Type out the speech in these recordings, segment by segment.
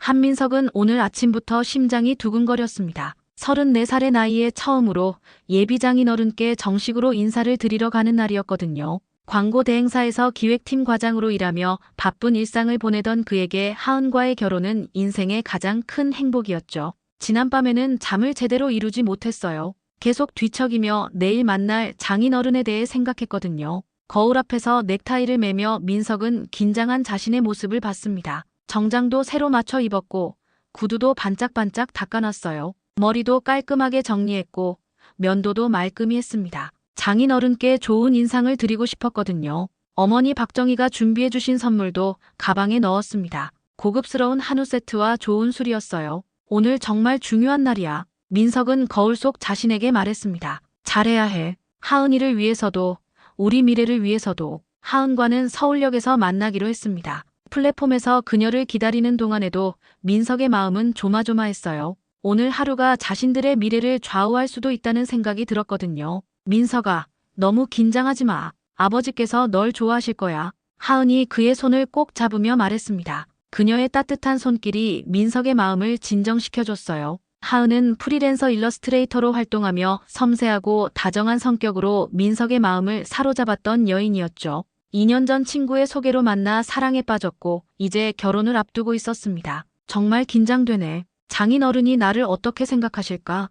한민석은 오늘 아침부터 심장이 두근거렸습니다. 34살의 나이에 처음으로 예비 장인어른께 정식으로 인사를 드리러 가는 날이었거든요. 광고 대행사에서 기획팀 과장으로 일하며 바쁜 일상을 보내던 그에게 하은과의 결혼은 인생의 가장 큰 행복이었죠. 지난밤에는 잠을 제대로 이루지 못했어요. 계속 뒤척이며 내일 만날 장인어른에 대해 생각했거든요. 거울 앞에서 넥타이를 매며 민석은 긴장한 자신의 모습을 봤습니다. 정장도 새로 맞춰 입었고 구두도 반짝반짝 닦아놨어요. 머리도 깔끔하게 정리했고 면도도 말끔히 했습니다. 장인어른께 좋은 인상을 드리고 싶었거든요. 어머니 박정희가 준비해 주신 선물도 가방에 넣었습니다. 고급스러운 한우 세트와 좋은 술이었어요. 오늘 정말 중요한 날이야. 민석은 거울 속 자신에게 말했습니다. 잘해야 해. 하은이를 위해서도 우리 미래를 위해서도. 하은과는 서울역에서 만나기로 했습니다. 플랫폼에서 그녀를 기다리는 동안에도 민석의 마음은 조마조마했어요. 오늘 하루가 자신들의 미래를 좌우할 수도 있다는 생각이 들었거든요. 민석아, 너무 긴장하지 마. 아버지께서 널 좋아하실 거야. 하은이 그의 손을 꼭 잡으며 말했습니다. 그녀의 따뜻한 손길이 민석의 마음을 진정시켜줬어요. 하은은 프리랜서 일러스트레이터로 활동하며 섬세하고 다정한 성격으로 민석의 마음을 사로잡았던 여인이었죠. 2년 전 친구의 소개로 만나 사랑에 빠졌고 이제 결혼을 앞두고 있었습니다. 정말 긴장되네. 장인어른이 나를 어떻게 생각하실까?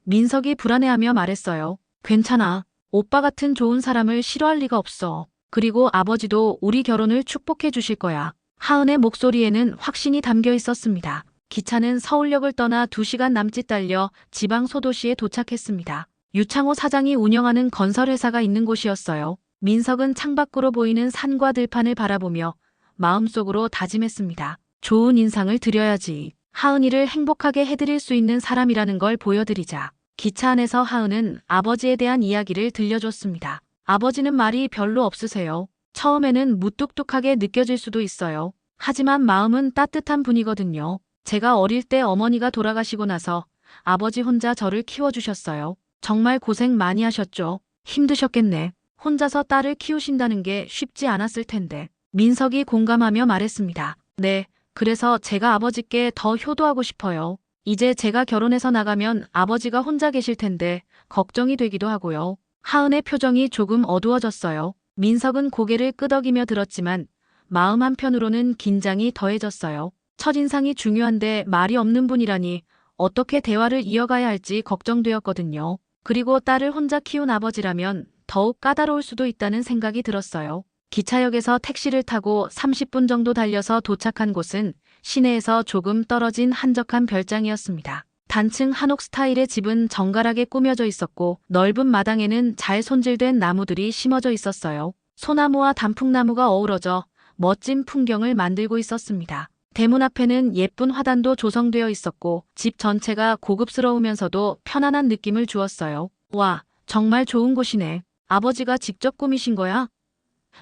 민석이 불안해하며 말했어요. 괜찮아. 오빠 같은 좋은 사람을 싫어할 리가 없어. 그리고 아버지도 우리 결혼을 축복해 주실 거야. 하은의 목소리에는 확신이 담겨 있었습니다. 기차는 서울역을 떠나 2시간 남짓 달려 지방 소도시에 도착했습니다. 유창호 사장이 운영하는 건설회사가 있는 곳이었어요. 민석은 창밖으로 보이는 산과 들판을 바라보며 마음속으로 다짐했습니다. 좋은 인상을 드려야지. 하은이를 행복하게 해드릴 수 있는 사람이라는 걸 보여드리자. 기차 안에서 하은은 아버지에 대한 이야기를 들려줬습니다. 아버지는 말이 별로 없으세요. 처음에는 무뚝뚝하게 느껴질 수도 있어요. 하지만 마음은 따뜻한 분이거든요. 제가 어릴 때 어머니가 돌아가시고 나서 아버지 혼자 저를 키워주셨어요. 정말 고생 많이 하셨죠. 힘드셨겠네. 혼자서 딸을 키우신다는 게 쉽지 않았을 텐데. 민석이 공감하며 말했습니다. 네, 그래서 제가 아버지께 더 효도하고 싶어요. 이제 제가 결혼해서 나가면 아버지가 혼자 계실 텐데 걱정이 되기도 하고요. 하은의 표정이 조금 어두워졌어요. 민석은 고개를 끄덕이며 들었지만 마음 한편으로는 긴장이 더해졌어요. 첫인상이 중요한데 말이 없는 분이라니 어떻게 대화를 이어가야 할지 걱정되었거든요. 그리고 딸을 혼자 키운 아버지라면 더욱 까다로울 수도 있다는 생각이 들었어요. 기차역에서 택시를 타고 30분 정도 달려서 도착한 곳은 시내에서 조금 떨어진 한적한 별장이었습니다. 단층 한옥 스타일의 집은 정갈하게 꾸며져 있었고 넓은 마당에는 잘 손질된 나무들이 심어져 있었어요. 소나무와 단풍나무가 어우러져 멋진 풍경을 만들고 있었습니다. 대문 앞에는 예쁜 화단도 조성되어 있었고 집 전체가 고급스러우면서도 편안한 느낌을 주었어요. 와, 정말 좋은 곳이네. 아버지가 직접 꾸미신 거야?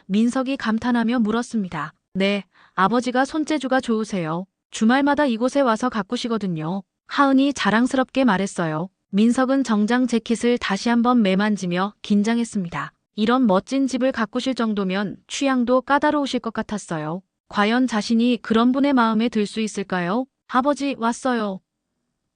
민석이 감탄하며 물었습니다. 네, 아버지가 손재주가 좋으세요. 주말마다 이곳에 와서 가꾸시거든요. 하은이 자랑스럽게 말했어요. 민석은 정장 재킷을 다시 한번 매만지며 긴장했습니다. 이런 멋진 집을 가꾸실 정도면 취향도 까다로우실 것 같았어요. 과연 자신이 그런 분의 마음에 들 수 있을까요? 아버지, 왔어요.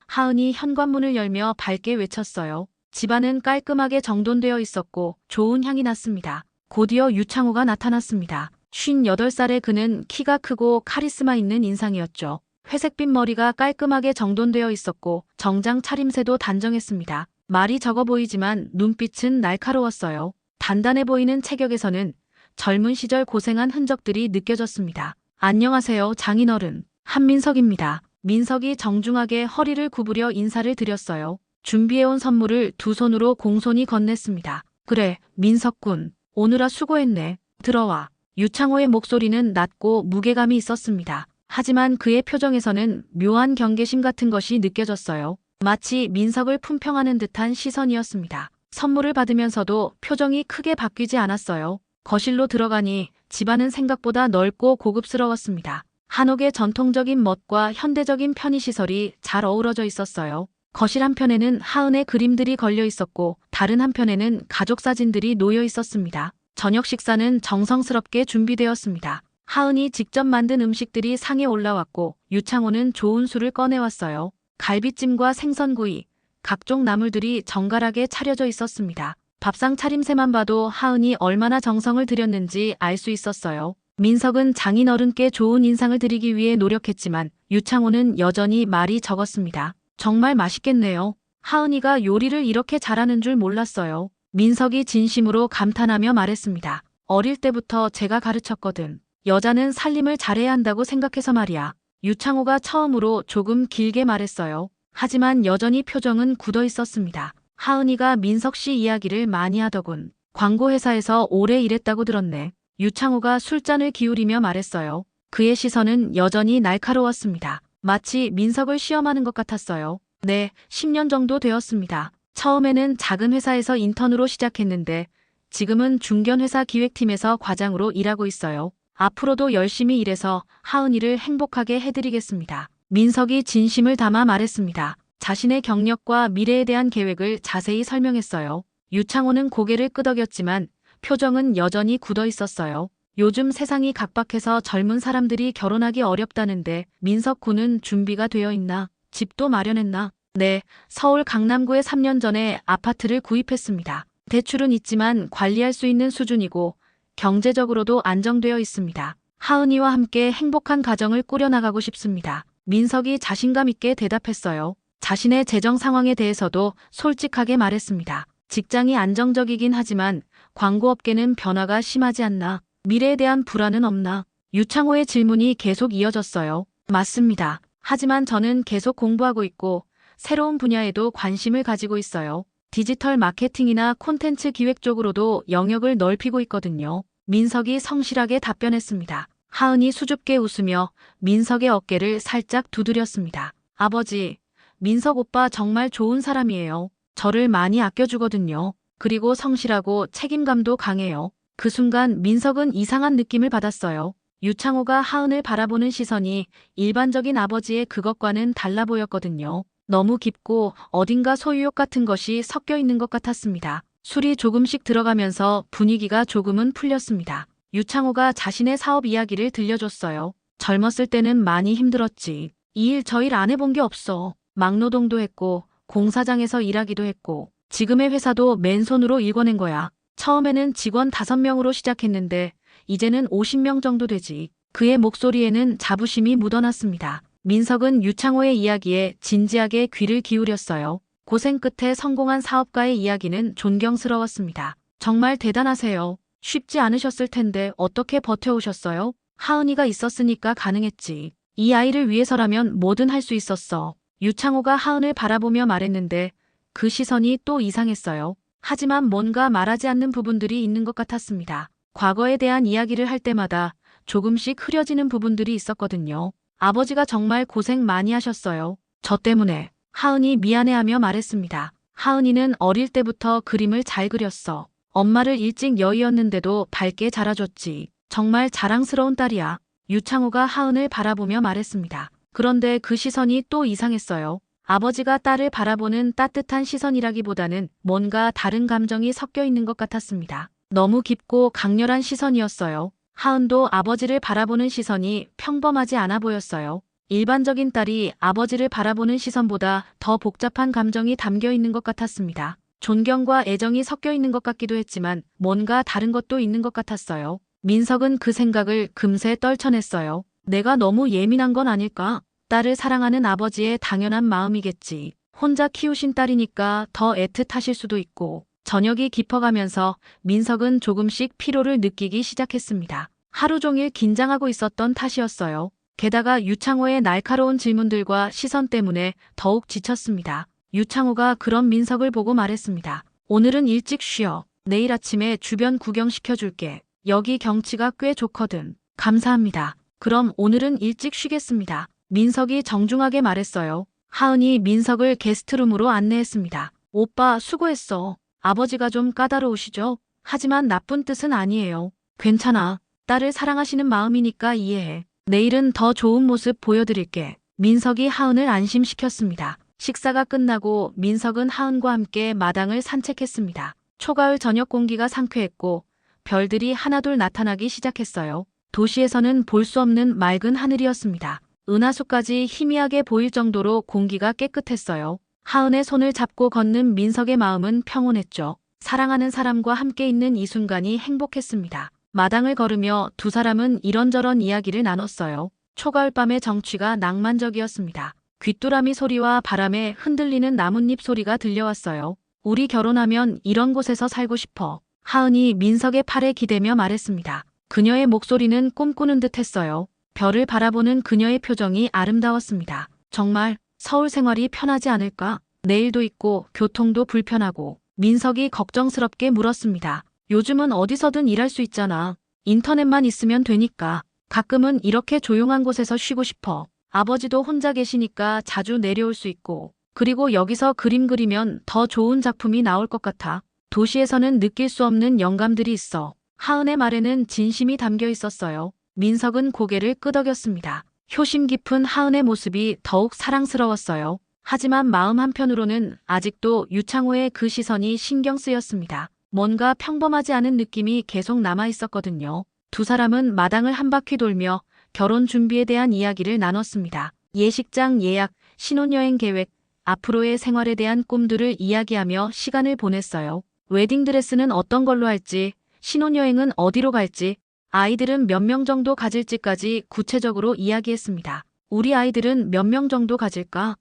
하은이 현관문을 열며 밝게 외쳤어요. 집안은 깔끔하게 정돈되어 있었고 좋은 향이 났습니다. 곧이어 유창호가 나타났습니다. 58살의 그는 키가 크고 카리스마 있는 인상이었죠. 회색빛 머리가 깔끔하게 정돈되어 있었고 정장 차림새도 단정했습니다. 말이 적어 보이지만 눈빛은 날카로웠어요. 단단해 보이는 체격에서는 젊은 시절 고생한 흔적들이 느껴졌습니다. 안녕하세요, 장인어른. 한민석입니다. 민석이 정중하게 허리를 구부려 인사를 드렸어요. 준비해온 선물을 두 손으로 공손히 건넸습니다. 그래, 민석군. 오느라 수고했네. 들어와. 유창호의 목소리는 낮고 무게감이 있었습니다. 하지만 그의 표정에서는 묘한 경계심 같은 것이 느껴졌어요. 마치 민석을 품평하는 듯한 시선이었습니다. 선물을 받으면서도 표정이 크게 바뀌지 않았어요. 거실로 들어가니 집안은 생각보다 넓고 고급스러웠습니다. 한옥의 전통적인 멋과 현대적인 편의시설이 잘 어우러져 있었어요. 거실 한편에는 하은의 그림들이 걸려 있었고 다른 한편에는 가족 사진들이 놓여 있었습니다. 저녁 식사는 정성스럽게 준비되었습니다. 하은이 직접 만든 음식들이 상에 올라왔고 유창호는 좋은 술을 꺼내왔어요. 갈비찜과 생선구이, 각종 나물들이 정갈하게 차려져 있었습니다. 밥상 차림새만 봐도 하은이 얼마나 정성을 들였는지 알 수 있었어요. 민석은 장인어른께 좋은 인상을 드리기 위해 노력했지만 유창호는 여전히 말이 적었습니다. 정말 맛있겠네요. 하은이가 요리를 이렇게 잘하는 줄 몰랐어요. 민석이 진심으로 감탄하며 말했습니다. 어릴 때부터 제가 가르쳤거든. 여자는 살림을 잘해야 한다고 생각해서 말이야. 유창호가 처음으로 조금 길게 말했어요. 하지만 여전히 표정은 굳어 있었습니다. 하은이가 민석 씨 이야기를 많이 하더군. 광고회사에서 오래 일했다고 들었네. 유창호가 술잔을 기울이며 말했어요. 그의 시선은 여전히 날카로웠습니다. 마치 민석을 시험하는 것 같았어요. 네, 10년 정도 되었습니다. 처음에는 작은 회사에서 인턴으로 시작했는데 지금은 중견회사 기획팀에서 과장으로 일하고 있어요. 앞으로도 열심히 일해서 하은이를 행복하게 해드리겠습니다. 민석이 진심을 담아 말했습니다. 자신의 경력과 미래에 대한 계획을 자세히 설명했어요. 유창호는 고개를 끄덕였지만 표정은 여전히 굳어 있었어요. 요즘 세상이 각박해서 젊은 사람들이 결혼하기 어렵다는데 민석 군은 준비가 되어 있나? 집도 마련했나? 네, 서울 강남구에 3년 전에 아파트를 구입했습니다. 대출은 있지만 관리할 수 있는 수준이고 경제적으로도 안정되어 있습니다. 하은이와 함께 행복한 가정을 꾸려나가고 싶습니다. 민석이 자신감 있게 대답했어요. 자신의 재정 상황에 대해서도 솔직하게 말했습니다. 직장이 안정적이긴 하지만 광고업계는 변화가 심하지 않나? 미래에 대한 불안은 없나? 유창호의 질문이 계속 이어졌어요. 맞습니다. 하지만 저는 계속 공부하고 있고 새로운 분야에도 관심을 가지고 있어요. 디지털 마케팅이나 콘텐츠 기획 쪽으로도 영역을 넓히고 있거든요. 민석이 성실하게 답변했습니다. 하은이 수줍게 웃으며 민석의 어깨를 살짝 두드렸습니다. 아버지, 민석 오빠 정말 좋은 사람이에요. 저를 많이 아껴주거든요. 그리고 성실하고 책임감도 강해요. 그 순간 민석은 이상한 느낌을 받았어요. 유창호가 하은을 바라보는 시선이 일반적인 아버지의 그것과는 달라 보였거든요. 너무 깊고 어딘가 소유욕 같은 것이 섞여 있는 것 같았습니다. 술이 조금씩 들어가면서 분위기가 조금은 풀렸습니다. 유창호가 자신의 사업 이야기를 들려줬어요. 젊었을 때는 많이 힘들었지. 이 일 저 일 안 해본 게 없어. 막노동도 했고 공사장에서 일하기도 했고 지금의 회사도 맨손으로 일궈낸 거야. 처음에는 직원 5명으로 시작했는데 이제는 50명 정도 되지. 그의 목소리에는 자부심이 묻어났습니다. 민석은 유창호의 이야기에 진지하게 귀를 기울였어요. 고생 끝에 성공한 사업가의 이야기는 존경스러웠습니다. 정말 대단하세요. 쉽지 않으셨을 텐데 어떻게 버텨오셨어요? 하은이가 있었으니까 가능했지. 이 아이를 위해서라면 뭐든 할 수 있었어. 유창호가 하은을 바라보며 말했는데 그 시선이 또 이상했어요. 하지만 뭔가 말하지 않는 부분들이 있는 것 같았습니다. 과거에 대한 이야기를 할 때마다 조금씩 흐려지는 부분들이 있었거든요. 아버지가 정말 고생 많이 하셨어요. 저 때문에. 하은이 미안해하며 말했습니다. 하은이는 어릴 때부터 그림을 잘 그렸어. 엄마를 일찍 여의었는데도 밝게 자라줬지. 정말 자랑스러운 딸이야. 유창호가 하은을 바라보며 말했습니다. 그런데 그 시선이 또 이상했어요. 아버지가 딸을 바라보는 따뜻한 시선이라기보다는 뭔가 다른 감정이 섞여 있는 것 같았습니다. 너무 깊고 강렬한 시선이었어요. 하은도 아버지를 바라보는 시선이 평범하지 않아 보였어요. 일반적인 딸이 아버지를 바라보는 시선보다 더 복잡한 감정이 담겨 있는 것 같았습니다. 존경과 애정이 섞여 있는 것 같기도 했지만 뭔가 다른 것도 있는 것 같았어요. 민석은 그 생각을 금세 떨쳐냈어요. 내가 너무 예민한 건 아닐까? 딸을 사랑하는 아버지의 당연한 마음이겠지. 혼자 키우신 딸이니까 더 애틋하실 수도 있고. 저녁이 깊어가면서 민석은 조금씩 피로를 느끼기 시작했습니다. 하루 종일 긴장하고 있었던 탓이었어요. 게다가 유창호의 날카로운 질문들과 시선 때문에 더욱 지쳤습니다. 유창호가 그런 민석을 보고 말했습니다. 오늘은 일찍 쉬어. 내일 아침에 주변 구경시켜줄게. 여기 경치가 꽤 좋거든. 감사합니다. 그럼 오늘은 일찍 쉬겠습니다. 민석이 정중하게 말했어요. 하은이 민석을 게스트룸으로 안내했습니다. 오빠 수고했어. 아버지가 좀 까다로우시죠? 하지만 나쁜 뜻은 아니에요. 괜찮아. 딸을 사랑하시는 마음이니까 이해해. 내일은 더 좋은 모습 보여드릴게. 민석이 하은을 안심시켰습니다. 식사가 끝나고 민석은 하은과 함께 마당을 산책했습니다. 초가을 저녁 공기가 상쾌했고 별들이 하나둘 나타나기 시작했어요. 도시에서는 볼 수 없는 맑은 하늘이었습니다. 은하수까지 희미하게 보일 정도로 공기가 깨끗했어요. 하은의 손을 잡고 걷는 민석의 마음은 평온했죠. 사랑하는 사람과 함께 있는 이 순간이 행복했습니다. 마당을 걸으며 두 사람은 이런저런 이야기를 나눴어요. 초가을밤의 정취가 낭만적이었습니다. 귀뚜라미 소리와 바람에 흔들리는 나뭇잎 소리가 들려왔어요. 우리 결혼하면 이런 곳에서 살고 싶어. 하은이 민석의 팔에 기대며 말했습니다. 그녀의 목소리는 꿈꾸는 듯 했어요. 별을 바라보는 그녀의 표정이 아름다웠습니다. 정말 서울 생활이 편하지 않을까? 내일도 있고 교통도 불편하고. 민석이 걱정스럽게 물었습니다. 요즘은 어디서든 일할 수 있잖아. 인터넷만 있으면 되니까. 가끔은 이렇게 조용한 곳에서 쉬고 싶어. 아버지도 혼자 계시니까 자주 내려올 수 있고. 그리고 여기서 그림 그리면 더 좋은 작품이 나올 것 같아. 도시에서는 느낄 수 없는 영감들이 있어. 하은의 말에는 진심이 담겨 있었어요. 민석은 고개를 끄덕였습니다. 효심 깊은 하은의 모습이 더욱 사랑스러웠어요. 하지만 마음 한편으로는 아직도 유창호의 그 시선이 신경 쓰였습니다. 뭔가 평범하지 않은 느낌이 계속 남아 있었거든요. 두 사람은 마당을 한 바퀴 돌며 결혼 준비에 대한 이야기를 나눴습니다. 예식장 예약, 신혼여행 계획, 앞으로의 생활에 대한 꿈들을 이야기하며 시간을 보냈어요. 웨딩드레스는 어떤 걸로 할지, 신혼여행은 어디로 갈지, 아이들은 몇 명 정도 가질지까지 구체적으로 이야기했습니다. 우리 아이들은 몇 명 정도 가질까?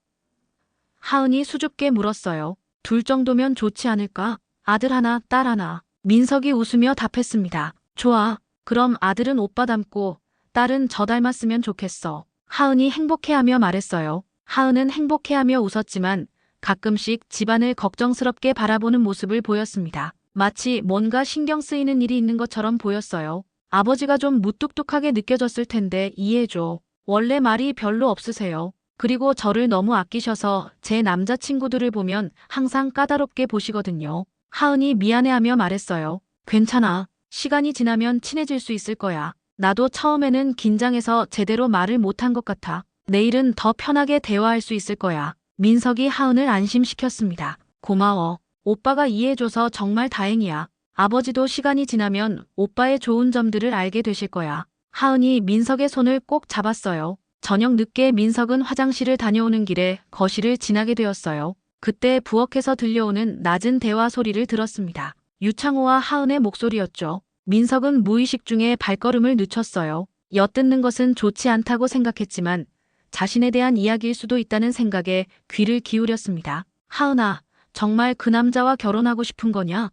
하은이 수줍게 물었어요. 둘 정도면 좋지 않을까? 아들 하나, 딸 하나. 민석이 웃으며 답했습니다. 좋아. 그럼 아들은 오빠 닮고 딸은 저 닮았으면 좋겠어. 하은이 행복해하며 말했어요. 하은은 행복해하며 웃었지만 가끔씩 집안을 걱정스럽게 바라보는 모습을 보였습니다. 마치 뭔가 신경 쓰이는 일이 있는 것처럼 보였어요. 아버지가 좀 무뚝뚝하게 느껴졌을 텐데 이해해줘. 원래 말이 별로 없으세요. 그리고 저를 너무 아끼셔서 제 남자친구들을 보면 항상 까다롭게 보시거든요. 하은이 미안해하며 말했어요. 괜찮아. 시간이 지나면 친해질 수 있을 거야. 나도 처음에는 긴장해서 제대로 말을 못한 것 같아. 내일은 더 편하게 대화할 수 있을 거야. 민석이 하은을 안심시켰습니다. 고마워. 오빠가 이해해줘서 정말 다행이야. 아버지도 시간이 지나면 오빠의 좋은 점들을 알게 되실 거야. 하은이 민석의 손을 꼭 잡았어요. 저녁 늦게 민석은 화장실을 다녀오는 길에 거실을 지나게 되었어요. 그때 부엌에서 들려오는 낮은 대화 소리를 들었습니다. 유창호와 하은의 목소리였죠. 민석은 무의식 중에 발걸음을 늦췄어요. 엿듣는 것은 좋지 않다고 생각했지만 자신에 대한 이야기일 수도 있다는 생각에 귀를 기울였습니다. 하은아, 정말 그 남자와 결혼하고 싶은 거냐?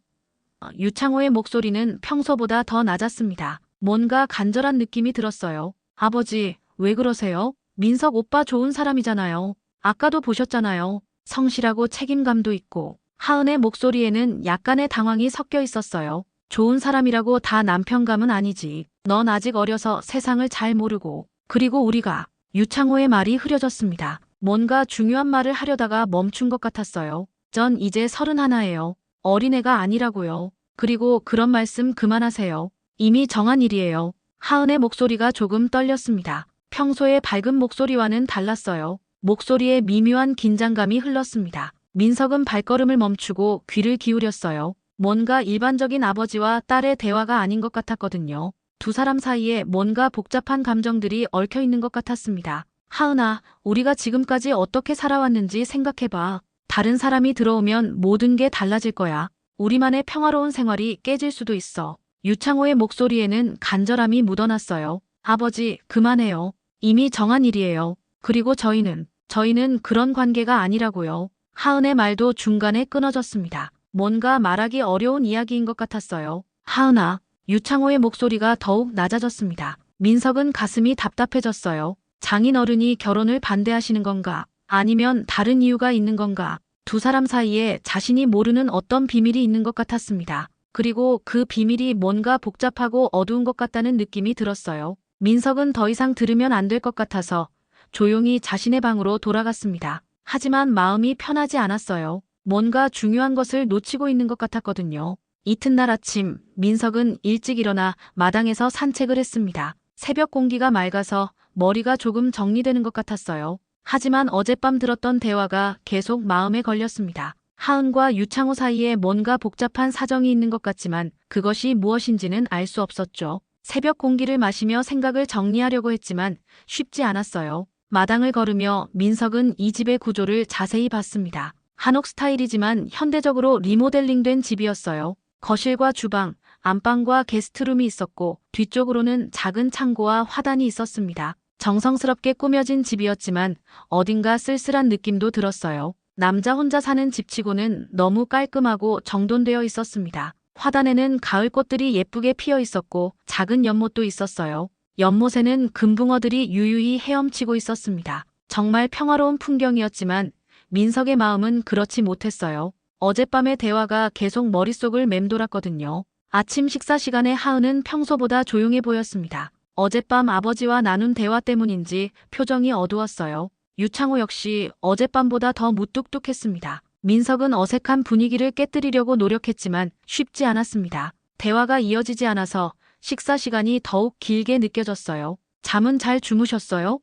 유창호의 목소리는 평소보다 더 낮았습니다. 뭔가 간절한 느낌이 들었어요. 아버지, 왜 그러세요? 민석 오빠 좋은 사람이잖아요. 아까도 보셨잖아요. 성실하고 책임감도 있고. 하은의 목소리에는 약간의 당황이 섞여 있었어요. 좋은 사람이라고 다 남편감은 아니지. 넌 아직 어려서 세상을 잘 모르고. 그리고 우리가. 유창호의 말이 흐려졌습니다. 뭔가 중요한 말을 하려다가 멈춘 것 같았어요. 전 이제 31예요. 어린애가 아니라고요. 그리고 그런 말씀 그만하세요. 이미 정한 일이에요. 하은의 목소리가 조금 떨렸습니다. 평소의 밝은 목소리와는 달랐어요. 목소리에 미묘한 긴장감이 흘렀습니다. 민석은 발걸음을 멈추고 귀를 기울였어요. 뭔가 일반적인 아버지와 딸의 대화가 아닌 것 같았거든요. 두 사람 사이에 뭔가 복잡한 감정들이 얽혀 있는 것 같았습니다. 하은아, 우리가 지금까지 어떻게 살아왔는지 생각해봐. 다른 사람이 들어오면 모든 게 달라질 거야. 우리만의 평화로운 생활이 깨질 수도 있어. 유창호의 목소리에는 간절함이 묻어났어요. 아버지, 그만해요. 이미 정한 일이에요. 그리고 저희는 그런 관계가 아니라고요. 하은의 말도 중간에 끊어졌습니다. 뭔가 말하기 어려운 이야기인 것 같았어요. 하은아, 유창호의 목소리가 더욱 낮아졌습니다. 민석은 가슴이 답답해졌어요. 장인어른이 결혼을 반대하시는 건가? 아니면 다른 이유가 있는 건가? 두 사람 사이에 자신이 모르는 어떤 비밀이 있는 것 같았습니다. 그리고 그 비밀이 뭔가 복잡하고 어두운 것 같다는 느낌이 들었어요. 민석은 더 이상 들으면 안 될 것 같아서 조용히 자신의 방으로 돌아갔습니다. 하지만 마음이 편하지 않았어요. 뭔가 중요한 것을 놓치고 있는 것 같았거든요. 이튿날 아침, 민석은 일찍 일어나 마당에서 산책을 했습니다. 새벽 공기가 맑아서 머리가 조금 정리되는 것 같았어요. 하지만 어젯밤 들었던 대화가 계속 마음에 걸렸습니다. 하은과 유창호 사이에 뭔가 복잡한 사정이 있는 것 같지만 그것이 무엇인지는 알 수 없었죠. 새벽 공기를 마시며 생각을 정리하려고 했지만 쉽지 않았어요. 마당을 걸으며 민석은 이 집의 구조를 자세히 봤습니다. 한옥 스타일이지만 현대적으로 리모델링된 집이었어요. 거실과 주방, 안방과 게스트룸이 있었고 뒤쪽으로는 작은 창고와 화단이 있었습니다. 정성스럽게 꾸며진 집이었지만 어딘가 쓸쓸한 느낌도 들었어요. 남자 혼자 사는 집치고는 너무 깔끔하고 정돈되어 있었습니다. 화단에는 가을 꽃들이 예쁘게 피어 있었고 작은 연못도 있었어요. 연못에는 금붕어들이 유유히 헤엄치고 있었습니다. 정말 평화로운 풍경이었지만 민석의 마음은 그렇지 못했어요. 어젯밤의 대화가 계속 머릿속을 맴돌았거든요. 아침 식사 시간에 하은은 평소보다 조용해 보였습니다. 어젯밤 아버지와 나눈 대화 때문인지 표정이 어두웠어요. 유창호 역시 어젯밤보다 더 무뚝뚝했습니다. 민석은 어색한 분위기를 깨뜨리려고 노력했지만 쉽지 않았습니다. 대화가 이어지지 않아서 식사 시간이 더욱 길게 느껴졌어요. 잠은 잘 주무셨어요?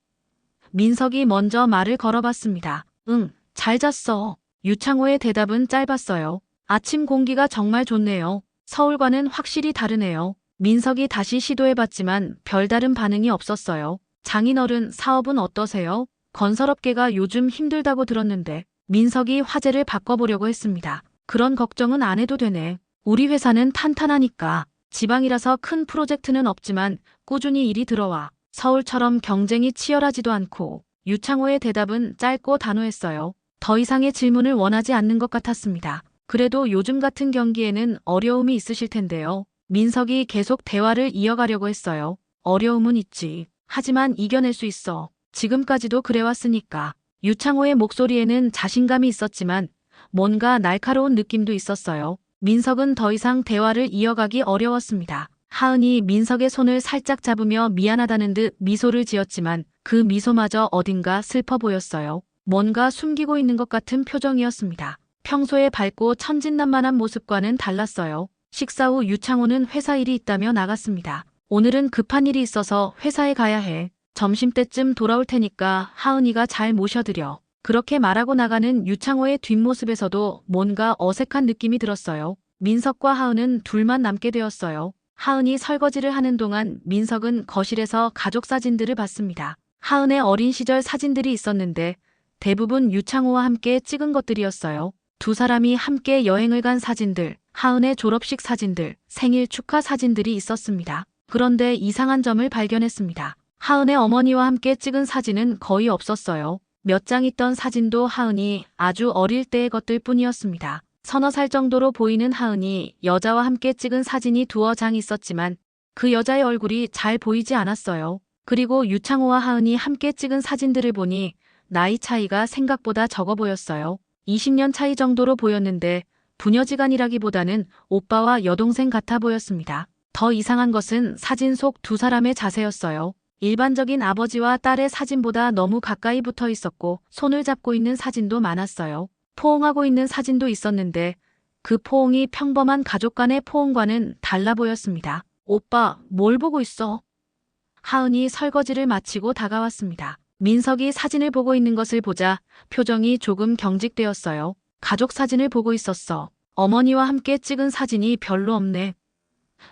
민석이 먼저 말을 걸어봤습니다. 응, 잘 잤어. 유창호의 대답은 짧았어요. 아침 공기가 정말 좋네요. 서울과는 확실히 다르네요. 민석이 다시 시도해봤지만 별다른 반응이 없었어요. 장인어른 사업은 어떠세요? 건설업계가 요즘 힘들다고 들었는데. 민석이 화제를 바꿔보려고 했습니다. 그런 걱정은 안 해도 되네. 우리 회사는 탄탄하니까. 지방이라서 큰 프로젝트는 없지만 꾸준히 일이 들어와. 서울처럼 경쟁이 치열하지도 않고. 유창호의 대답은 짧고 단호했어요. 더 이상의 질문을 원하지 않는 것 같았습니다. 그래도 요즘 같은 경기에는 어려움이 있으실 텐데요. 민석이 계속 대화를 이어가려고 했어요. 어려움은 있지. 하지만 이겨낼 수 있어. 지금까지도 그래왔으니까. 유창호의 목소리에는 자신감이 있었지만 뭔가 날카로운 느낌도 있었어요. 민석은 더 이상 대화를 이어가기 어려웠습니다. 하은이 민석의 손을 살짝 잡으며 미안하다는 듯 미소를 지었지만 그 미소마저 어딘가 슬퍼 보였어요. 뭔가 숨기고 있는 것 같은 표정이었습니다. 평소에 밝고 천진난만한 모습과는 달랐어요. 식사 후 유창호는 회사 일이 있다며 나갔습니다. 오늘은 급한 일이 있어서 회사에 가야 해. 점심때쯤 돌아올 테니까 하은이가 잘 모셔드려. 그렇게 말하고 나가는 유창호의 뒷모습에서도 뭔가 어색한 느낌이 들었어요. 민석과 하은은 둘만 남게 되었어요. 하은이 설거지를 하는 동안 민석은 거실에서 가족 사진들을 봤습니다. 하은의 어린 시절 사진들이 있었는데 대부분 유창호와 함께 찍은 것들이었어요. 두 사람이 함께 여행을 간 사진들, 하은의 졸업식 사진들, 생일 축하 사진들이 있었습니다. 그런데 이상한 점을 발견했습니다. 하은의 어머니와 함께 찍은 사진은 거의 없었어요. 몇 장 있던 사진도 하은이 아주 어릴 때의 것들 뿐이었습니다. 서너 살 정도로 보이는 하은이 여자와 함께 찍은 사진이 두어 장 있었지만 그 여자의 얼굴이 잘 보이지 않았어요. 그리고 유창호와 하은이 함께 찍은 사진들을 보니 나이 차이가 생각보다 적어 보였어요. 20년 차이 정도로 보였는데 부녀지간이라기보다는 오빠와 여동생 같아 보였습니다. 더 이상한 것은 사진 속 두 사람의 자세였어요. 일반적인 아버지와 딸의 사진보다 너무 가까이 붙어 있었고 손을 잡고 있는 사진도 많았어요. 포옹하고 있는 사진도 있었는데 그 포옹이 평범한 가족 간의 포옹과는 달라 보였습니다. 오빠, 뭘 보고 있어? 하은이 설거지를 마치고 다가왔습니다. 민석이 사진을 보고 있는 것을 보자 표정이 조금 경직되었어요. 가족 사진을 보고 있었어. 어머니와 함께 찍은 사진이 별로 없네.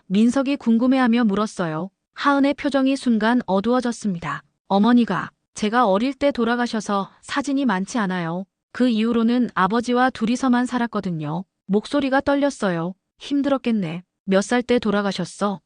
민석이 궁금해하며 물었어요. 하은의 표정이 순간 어두워졌습니다. 어머니가 제가 어릴 때 돌아가셔서 사진이 많지 않아요. 그 이후로는 아버지와 둘이서만 살았거든요. 목소리가 떨렸어요. 힘들었겠네. 몇 살 때 돌아가셨어?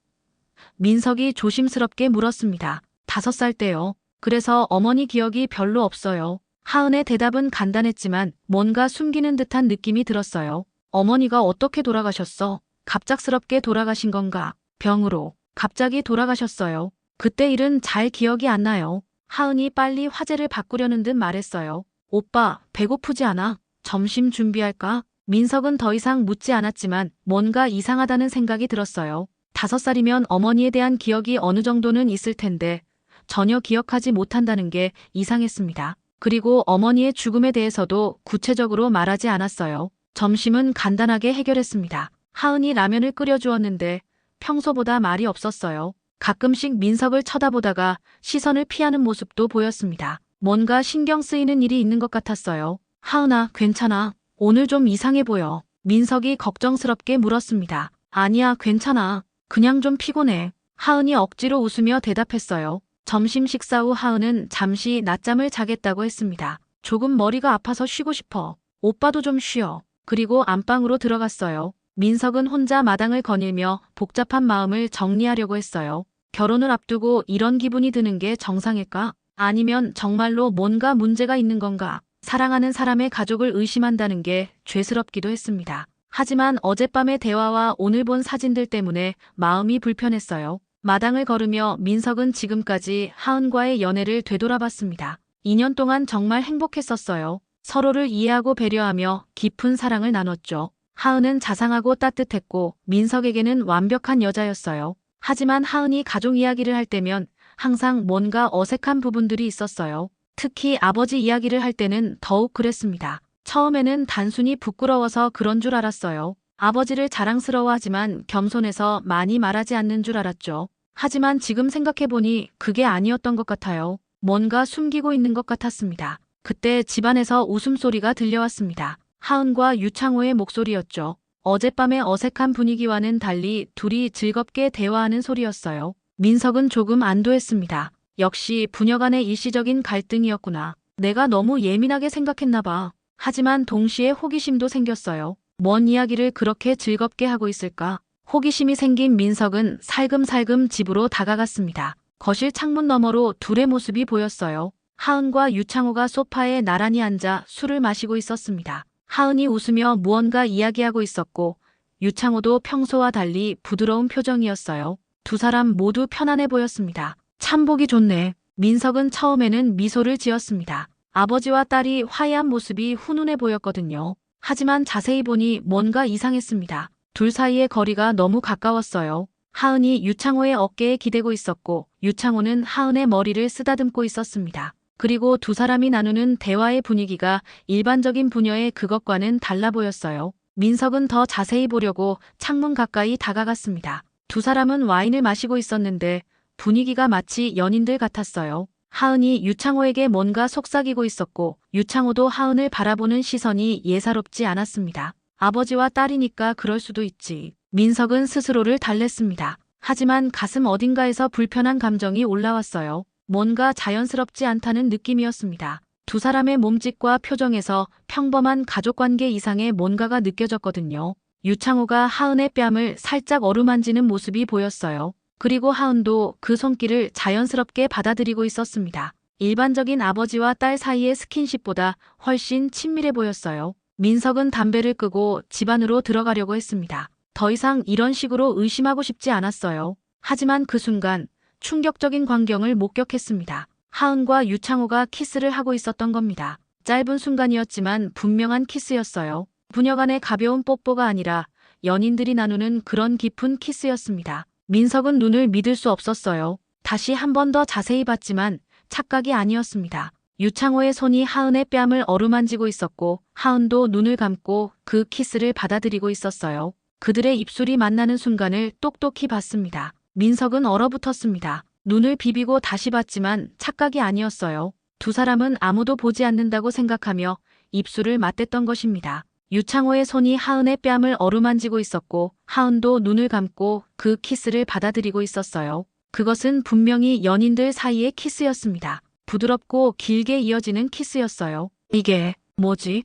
민석이 조심스럽게 물었습니다. 5살 때요. 그래서 어머니 기억이 별로 없어요. 하은의 대답은 간단했지만 뭔가 숨기는 듯한 느낌이 들었어요. 어머니가 어떻게 돌아가셨어? 갑작스럽게 돌아가신 건가? 병으로. 갑자기 돌아가셨어요. 그때 일은 잘 기억이 안 나요. 하은이 빨리 화제를 바꾸려는 듯 말했어요. 오빠, 배고프지 않아? 점심 준비할까? 민석은 더 이상 묻지 않았지만 뭔가 이상하다는 생각이 들었어요. 5살이면 어머니에 대한 기억이 어느 정도는 있을 텐데 전혀 기억하지 못한다는 게 이상했습니다. 그리고 어머니의 죽음에 대해서도 구체적으로 말하지 않았어요. 점심은 간단하게 해결했습니다. 하은이 라면을 끓여주었는데 평소보다 말이 없었어요. 가끔씩 민석을 쳐다보다가 시선을 피하는 모습도 보였습니다. 뭔가 신경 쓰이는 일이 있는 것 같았어요. 하은아, 괜찮아. 오늘 좀 이상해 보여. 민석이 걱정스럽게 물었습니다. 아니야, 괜찮아. 그냥 좀 피곤해. 하은이 억지로 웃으며 대답했어요. 점심 식사 후 하은은 잠시 낮잠을 자겠다고 했습니다. 조금 머리가 아파서 쉬고 싶어. 오빠도 좀 쉬어. 그리고 안방으로 들어갔어요. 민석은 혼자 마당을 거닐며 복잡한 마음을 정리하려고 했어요. 결혼을 앞두고 이런 기분이 드는 게 정상일까? 아니면 정말로 뭔가 문제가 있는 건가? 사랑하는 사람의 가족을 의심한다는 게 죄스럽기도 했습니다. 하지만 어젯밤의 대화와 오늘 본 사진들 때문에 마음이 불편했어요. 마당을 걸으며 민석은 지금까지 하은과의 연애를 되돌아봤습니다. 2년 동안 정말 행복했었어요. 서로를 이해하고 배려하며 깊은 사랑을 나눴죠. 하은은 자상하고 따뜻했고 민석에게는 완벽한 여자였어요. 하지만 하은이 가족 이야기를 할 때면 항상 뭔가 어색한 부분들이 있었어요. 특히 아버지 이야기를 할 때는 더욱 그랬습니다. 처음에는 단순히 부끄러워서 그런 줄 알았어요. 아버지를 자랑스러워하지만 겸손해서 많이 말하지 않는 줄 알았죠. 하지만 지금 생각해보니 그게 아니었던 것 같아요. 뭔가 숨기고 있는 것 같았습니다. 그때 집안에서 웃음소리가 들려왔습니다. 하은과 유창호의 목소리였죠. 어젯밤의 어색한 분위기와는 달리 둘이 즐겁게 대화하는 소리였어요. 민석은 조금 안도했습니다. 역시 부녀 간의 일시적인 갈등이었구나. 내가 너무 예민하게 생각했나 봐. 하지만 동시에 호기심도 생겼어요. 뭔 이야기를 그렇게 즐겁게 하고 있을까? 호기심이 생긴 민석은 살금살금 집으로 다가갔습니다. 거실 창문 너머로 둘의 모습이 보였어요. 하은과 유창호가 소파에 나란히 앉아 술을 마시고 있었습니다. 하은이 웃으며 무언가 이야기하고 있었고 유창호도 평소와 달리 부드러운 표정이었어요. 두 사람 모두 편안해 보였습니다. 참 보기 좋네. 민석은 처음에는 미소를 지었습니다. 아버지와 딸이 화해한 모습이 훈훈해 보였거든요. 하지만 자세히 보니 뭔가 이상했습니다. 둘 사이의 거리가 너무 가까웠어요. 하은이 유창호의 어깨에 기대고 있었고 유창호는 하은의 머리를 쓰다듬고 있었습니다. 그리고 두 사람이 나누는 대화의 분위기가 일반적인 부녀의 그것과는 달라 보였어요. 민석은 더 자세히 보려고 창문 가까이 다가갔습니다. 두 사람은 와인을 마시고 있었는데 분위기가 마치 연인들 같았어요. 하은이 유창호에게 뭔가 속삭이고 있었고 유창호도 하은을 바라보는 시선이 예사롭지 않았습니다. 아버지와 딸이니까 그럴 수도 있지. 민석은 스스로를 달랬습니다. 하지만 가슴 어딘가에서 불편한 감정이 올라왔어요. 뭔가 자연스럽지 않다는 느낌이었습니다. 두 사람의 몸짓과 표정에서 평범한 가족관계 이상의 뭔가가 느껴졌거든요. 유창호가 하은의 뺨을 살짝 어루만지는 모습이 보였어요. 그리고 하은도 그 손길을 자연스럽게 받아들이고 있었습니다. 일반적인 아버지와 딸 사이의 스킨십보다 훨씬 친밀해 보였어요. 민석은 담배를 끄고 집 안으로 들어가려고 했습니다. 더 이상 이런 식으로 의심하고 싶지 않았어요. 하지만 그 순간 충격적인 광경을 목격했습니다. 하은과 유창호가 키스를 하고 있었던 겁니다. 짧은 순간이었지만 분명한 키스였어요. 부녀 간의 가벼운 뽀뽀가 아니라 연인들이 나누는 그런 깊은 키스였습니다. 민석은 눈을 믿을 수 없었어요. 다시 한 번 더 자세히 봤지만 착각이 아니었습니다. 유창호의 손이 하은의 뺨을 어루만지고 있었고 하은도 눈을 감고 그 키스를 받아들이고 있었어요. 그들의 입술이 만나는 순간을 똑똑히 봤습니다. 민석은 얼어붙었습니다. 눈을 비비고 다시 봤지만 착각이 아니었어요. 두 사람은 아무도 보지 않는다고 생각하며 입술을 맞댔던 것입니다. 유창호의 손이 하은의 뺨을 어루만지고 있었고 하은도 눈을 감고 그 키스를 받아들이고 있었어요. 그것은 분명히 연인들 사이의 키스였습니다. 부드럽고 길게 이어지는 키스였어요. 이게 뭐지?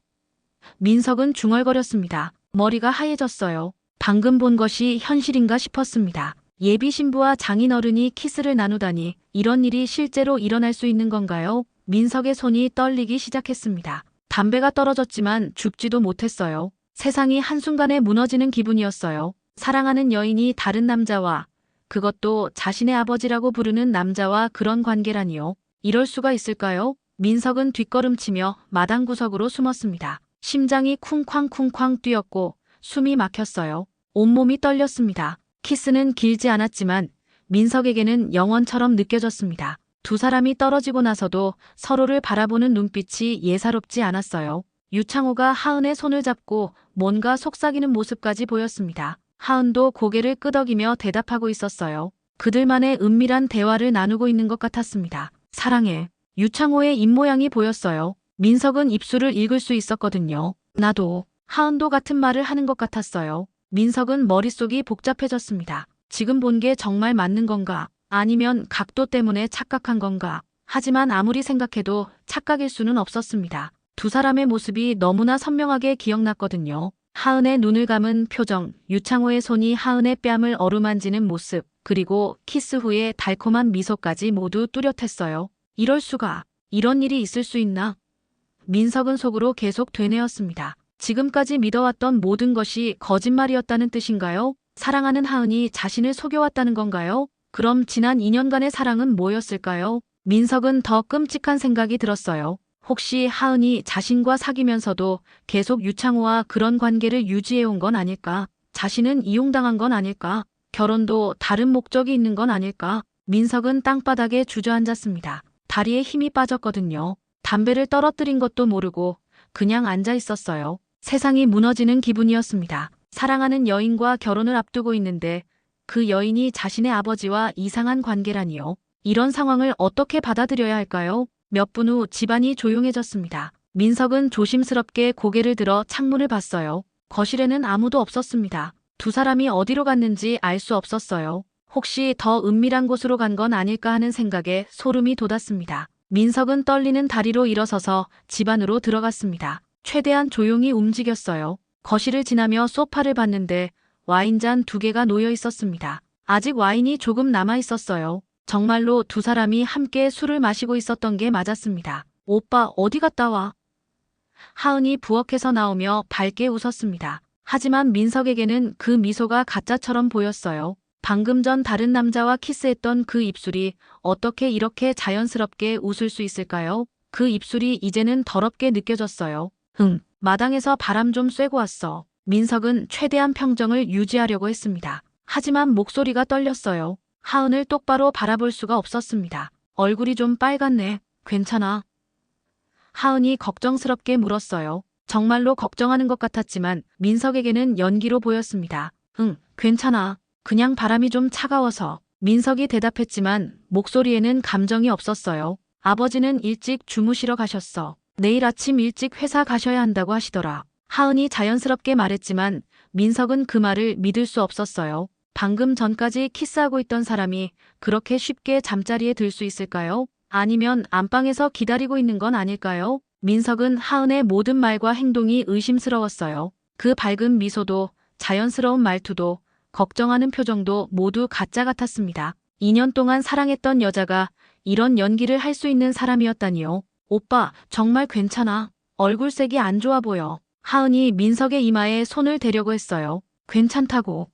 민석은 중얼거렸습니다. 머리가 하얘졌어요. 방금 본 것이 현실인가 싶었습니다. 예비 신부와 장인어른이 키스를 나누다니 이런 일이 실제로 일어날 수 있는 건가요? 민석의 손이 떨리기 시작했습니다. 담배가 떨어졌지만 죽지도 못했어요. 세상이 한순간에 무너지는 기분이었어요. 사랑하는 여인이 다른 남자와, 그것도 자신의 아버지라고 부르는 남자와 그런 관계라니요. 이럴 수가 있을까요? 민석은 뒷걸음치며 마당 구석으로 숨었습니다. 심장이 쿵쾅쿵쾅 뛰었고 숨이 막혔어요. 온몸이 떨렸습니다. 키스는 길지 않았지만 민석에게는 영원처럼 느껴졌습니다. 두 사람이 떨어지고 나서도 서로를 바라보는 눈빛이 예사롭지 않았어요. 유창호가 하은의 손을 잡고 뭔가 속삭이는 모습까지 보였습니다. 하은도 고개를 끄덕이며 대답하고 있었어요. 그들만의 은밀한 대화를 나누고 있는 것 같았습니다. 사랑해. 유창호의 입모양이 보였어요. 민석은 입술을 읽을 수 있었거든요. 나도. 하은도 같은 말을 하는 것 같았어요. 민석은 머릿속이 복잡해졌습니다. 지금 본 게 정말 맞는 건가? 아니면 각도 때문에 착각한 건가? 하지만 아무리 생각해도 착각일 수는 없었습니다. 두 사람의 모습이 너무나 선명하게 기억났거든요. 하은의 눈을 감은 표정, 유창호의 손이 하은의 뺨을 어루만지는 모습, 그리고 키스 후의 달콤한 미소까지 모두 뚜렷했어요. 이럴 수가, 이런 일이 있을 수 있나? 민석은 속으로 계속 되뇌었습니다. 지금까지 믿어왔던 모든 것이 거짓말이었다는 뜻인가요? 사랑하는 하은이 자신을 속여왔다는 건가요? 그럼 지난 2년간의 사랑은 뭐였을까요? 민석은 더 끔찍한 생각이 들었어요. 혹시 하은이 자신과 사귀면서도 계속 유창호와 그런 관계를 유지해온 건 아닐까? 자신은 이용당한 건 아닐까? 결혼도 다른 목적이 있는 건 아닐까? 민석은 땅바닥에 주저앉았습니다. 다리에 힘이 빠졌거든요. 담배를 떨어뜨린 것도 모르고 그냥 앉아 있었어요. 세상이 무너지는 기분이었습니다. 사랑하는 여인과 결혼을 앞두고 있는데 그 여인이 자신의 아버지와 이상한 관계라니요. 이런 상황을 어떻게 받아들여야 할까요? 몇 분 후 집안이 조용해졌습니다. 민석은 조심스럽게 고개를 들어 창문을 봤어요. 거실에는 아무도 없었습니다. 두 사람이 어디로 갔는지 알 수 없었어요. 혹시 더 은밀한 곳으로 간 건 아닐까 하는 생각에 소름이 돋았습니다. 민석은 떨리는 다리로 일어서서 집 안으로 들어갔습니다. 최대한 조용히 움직였어요. 거실을 지나며 소파를 봤는데 와인잔 2개가 놓여 있었습니다. 아직 와인이 조금 남아 있었어요. 정말로 두 사람이 함께 술을 마시고 있었던 게 맞았습니다. 오빠 어디 갔다 와? 하은이 부엌에서 나오며 밝게 웃었습니다. 하지만 민석에게는 그 미소가 가짜처럼 보였어요. 방금 전 다른 남자와 키스했던 그 입술이 어떻게 이렇게 자연스럽게 웃을 수 있을까요? 그 입술이 이제는 더럽게 느껴졌어요. 마당에서 바람 좀 쐬고 왔어. 민석은 최대한 평정을 유지하려고 했습니다. 하지만 목소리가 떨렸어요. 하은을 똑바로 바라볼 수가 없었습니다. 얼굴이 좀 빨갛네. 괜찮아? 하은이 걱정스럽게 물었어요. 정말로 걱정하는 것 같았지만 민석에게는 연기로 보였습니다. 괜찮아. 그냥 바람이 좀 차가워서. 민석이 대답했지만 목소리에는 감정이 없었어요. 아버지는 일찍 주무시러 가셨어. 내일 아침 일찍 회사 가셔야 한다고 하시더라. 하은이 자연스럽게 말했지만 민석은 그 말을 믿을 수 없었어요. 방금 전까지 키스하고 있던 사람이 그렇게 쉽게 잠자리에 들 수 있을까요? 아니면 안방에서 기다리고 있는 건 아닐까요? 민석은 하은의 모든 말과 행동이 의심스러웠어요. 그 밝은 미소도 자연스러운 말투도 걱정하는 표정도 모두 가짜 같았습니다. 2년 동안 사랑했던 여자가 이런 연기를 할 수 있는 사람이었다니요. 오빠, 정말 괜찮아. 얼굴색이 안 좋아 보여. 하은이 민석의 이마에 손을 대려고 했어요. 괜찮다고.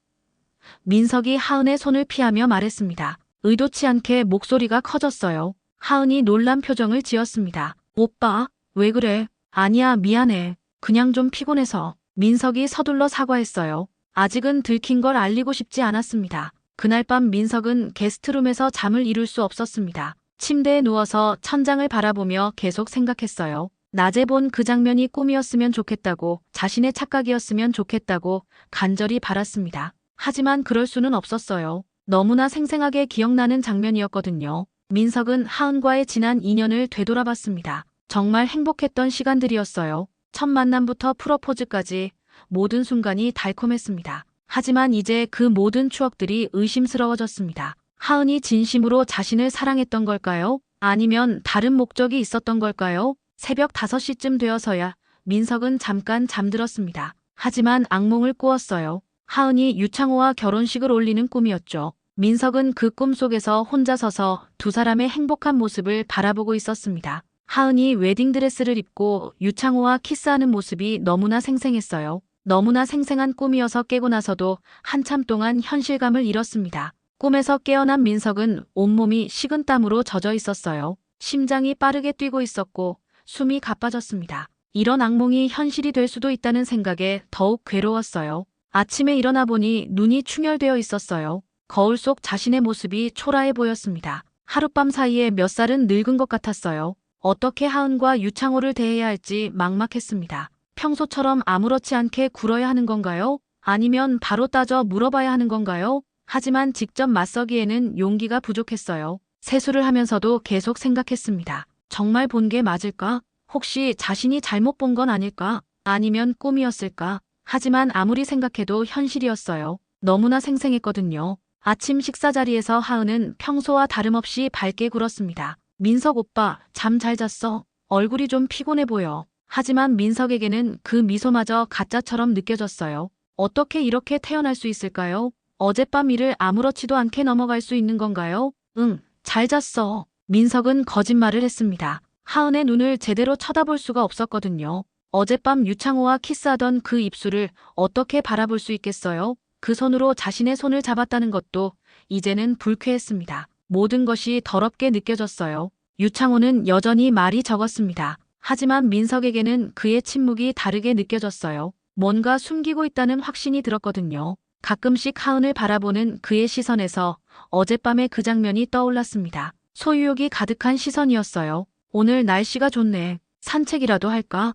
민석이 하은의 손을 피하며 말했습니다. 의도치 않게 목소리가 커졌어요. 하은이 놀란 표정을 지었습니다. 오빠, 왜 그래? 아니야, 미안해. 그냥 좀 피곤해서. 민석이 서둘러 사과했어요. 아직은 들킨 걸 알리고 싶지 않았습니다. 그날 밤 민석은 게스트룸에서 잠을 이룰 수 없었습니다. 침대에 누워서 천장을 바라보며 계속 생각했어요. 낮에 본 그 장면이 꿈이었으면 좋겠다고, 자신의 착각이었으면 좋겠다고 간절히 바랐습니다. 하지만 그럴 수는 없었어요. 너무나 생생하게 기억나는 장면이었거든요. 민석은 하은과의 지난 2년을 되돌아봤습니다. 정말 행복했던 시간들이었어요. 첫 만남부터 프로포즈까지 모든 순간이 달콤했습니다. 하지만 이제 그 모든 추억들이 의심스러워졌습니다. 하은이 진심으로 자신을 사랑했던 걸까요? 아니면 다른 목적이 있었던 걸까요? 새벽 5시쯤 되어서야 민석은 잠깐 잠들었습니다. 하지만 악몽을 꾸었어요. 하은이 유창호와 결혼식을 올리는 꿈이었죠. 민석은 그 꿈 속에서 혼자 서서 두 사람의 행복한 모습을 바라보고 있었습니다. 하은이 웨딩드레스를 입고 유창호와 키스하는 모습이 너무나 생생했어요. 너무나 생생한 꿈이어서 깨고 나서도 한참 동안 현실감을 잃었습니다. 꿈에서 깨어난 민석은 온몸이 식은땀으로 젖어 있었어요. 심장이 빠르게 뛰고 있었고 숨이 가빠졌습니다. 이런 악몽이 현실이 될 수도 있다는 생각에 더욱 괴로웠어요. 아침에 일어나 보니 눈이 충혈되어 있었어요. 거울 속 자신의 모습이 초라해 보였습니다. 하룻밤 사이에 몇 살은 늙은 것 같았어요. 어떻게 하은과 유창호를 대해야 할지 막막했습니다. 평소처럼 아무렇지 않게 굴어야 하는 건가요? 아니면 바로 따져 물어봐야 하는 건가요? 하지만 직접 맞서기에는 용기가 부족했어요. 세수를 하면서도 계속 생각했습니다. 정말 본 게 맞을까? 혹시 자신이 잘못 본 건 아닐까? 아니면 꿈이었을까? 하지만 아무리 생각해도 현실이었어요. 너무나 생생했거든요. 아침 식사 자리에서 하은은 평소와 다름없이 밝게 굴었습니다. 민석 오빠, 잠 잘 잤어? 얼굴이 좀 피곤해 보여. 하지만 민석에게는 그 미소마저 가짜처럼 느껴졌어요. 어떻게 이렇게 태어날 수 있을까요? 어젯밤 일을 아무렇지도 않게 넘어갈 수 있는 건가요? 응, 잘 잤어. 민석은 거짓말을 했습니다. 하은의 눈을 제대로 쳐다볼 수가 없었거든요. 어젯밤 유창호와 키스하던 그 입술을 어떻게 바라볼 수 있겠어요? 그 손으로 자신의 손을 잡았다는 것도 이제는 불쾌했습니다. 모든 것이 더럽게 느껴졌어요. 유창호는 여전히 말이 적었습니다. 하지만 민석에게는 그의 침묵이 다르게 느껴졌어요. 뭔가 숨기고 있다는 확신이 들었거든요. 가끔씩 하은을 바라보는 그의 시선에서 어젯밤의 그 장면이 떠올랐습니다. 소유욕이 가득한 시선이었어요. 오늘 날씨가 좋네. 산책이라도 할까?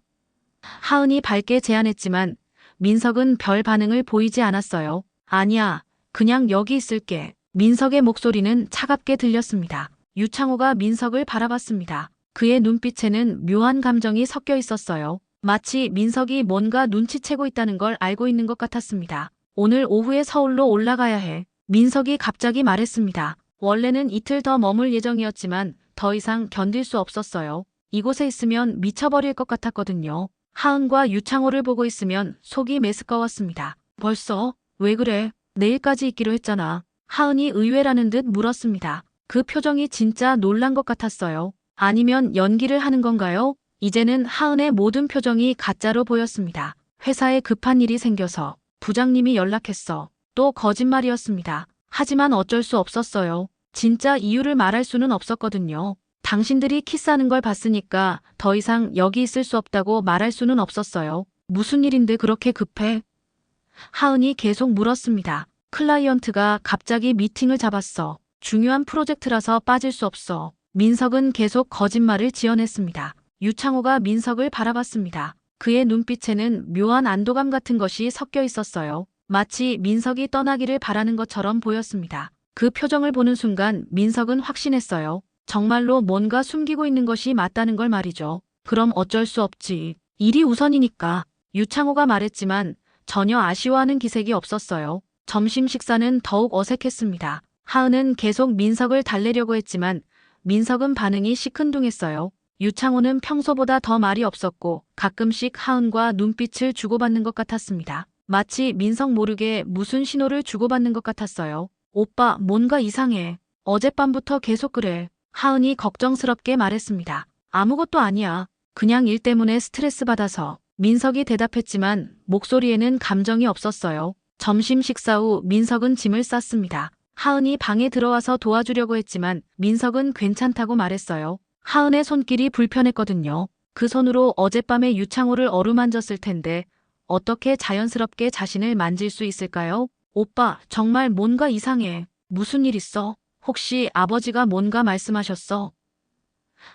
하은이 밝게 제안했지만 민석은 별 반응을 보이지 않았어요. 아니야, 그냥 여기 있을게. 민석의 목소리는 차갑게 들렸습니다. 유창호가 민석을 바라봤습니다. 그의 눈빛에는 묘한 감정이 섞여 있었어요. 마치 민석이 뭔가 눈치채고 있다는 걸 알고 있는 것 같았습니다. 오늘 오후에 서울로 올라가야 해. 민석이 갑자기 말했습니다. 원래는 이틀 더 머물 예정이었지만 더 이상 견딜 수 없었어요. 이곳에 있으면 미쳐버릴 것 같았거든요. 하은과 유창호를 보고 있으면 속이 메스꺼웠습니다. 벌써? 왜 그래? 내일까지 있기로 했잖아. 하은이 의외라는 듯 물었습니다. 그 표정이 진짜 놀란 것 같았어요. 아니면 연기를 하는 건가요? 이제는 하은의 모든 표정이 가짜로 보였습니다. 회사에 급한 일이 생겨서 부장님이 연락했어. 또 거짓말이었습니다. 하지만 어쩔 수 없었어요. 진짜 이유를 말할 수는 없었거든요. 당신들이 키스하는 걸 봤으니까 더 이상 여기 있을 수 없다고 말할 수는 없었어요. 무슨 일인데 그렇게 급해? 하은이 계속 물었습니다. 클라이언트가 갑자기 미팅을 잡았어. 중요한 프로젝트라서 빠질 수 없어. 민석은 계속 거짓말을 지어냈습니다. 유창호가 민석을 바라봤습니다. 그의 눈빛에는 묘한 안도감 같은 것이 섞여 있었어요. 마치 민석이 떠나기를 바라는 것처럼 보였습니다. 그 표정을 보는 순간 민석은 확신했어요. 정말로 뭔가 숨기고 있는 것이 맞다는 걸 말이죠. 그럼 어쩔 수 없지. 일이 우선이니까. 유창호가 말했지만 전혀 아쉬워하는 기색이 없었어요. 점심 식사는 더욱 어색했습니다. 하은은 계속 민석을 달래려고 했지만 민석은 반응이 시큰둥했어요. 유창호는 평소보다 더 말이 없었고 가끔씩 하은과 눈빛을 주고받는 것 같았습니다. 마치 민석 모르게 무슨 신호를 주고받는 것 같았어요. 오빠, 뭔가 이상해. 어젯밤부터 계속 그래. 하은이 걱정스럽게 말했습니다. 아무것도 아니야. 그냥 일 때문에 스트레스 받아서. 민석이 대답했지만 목소리에는 감정이 없었어요. 점심 식사 후 민석은 짐을 쌌습니다. 하은이 방에 들어와서 도와주려고 했지만 민석은 괜찮다고 말했어요. 하은의 손길이 불편했거든요. 그 손으로 어젯밤에 유창호를 어루만졌을 텐데 어떻게 자연스럽게 자신을 만질 수 있을까요? 오빠, 정말 뭔가 이상해. 무슨 일 있어? 혹시 아버지가 뭔가 말씀하셨어?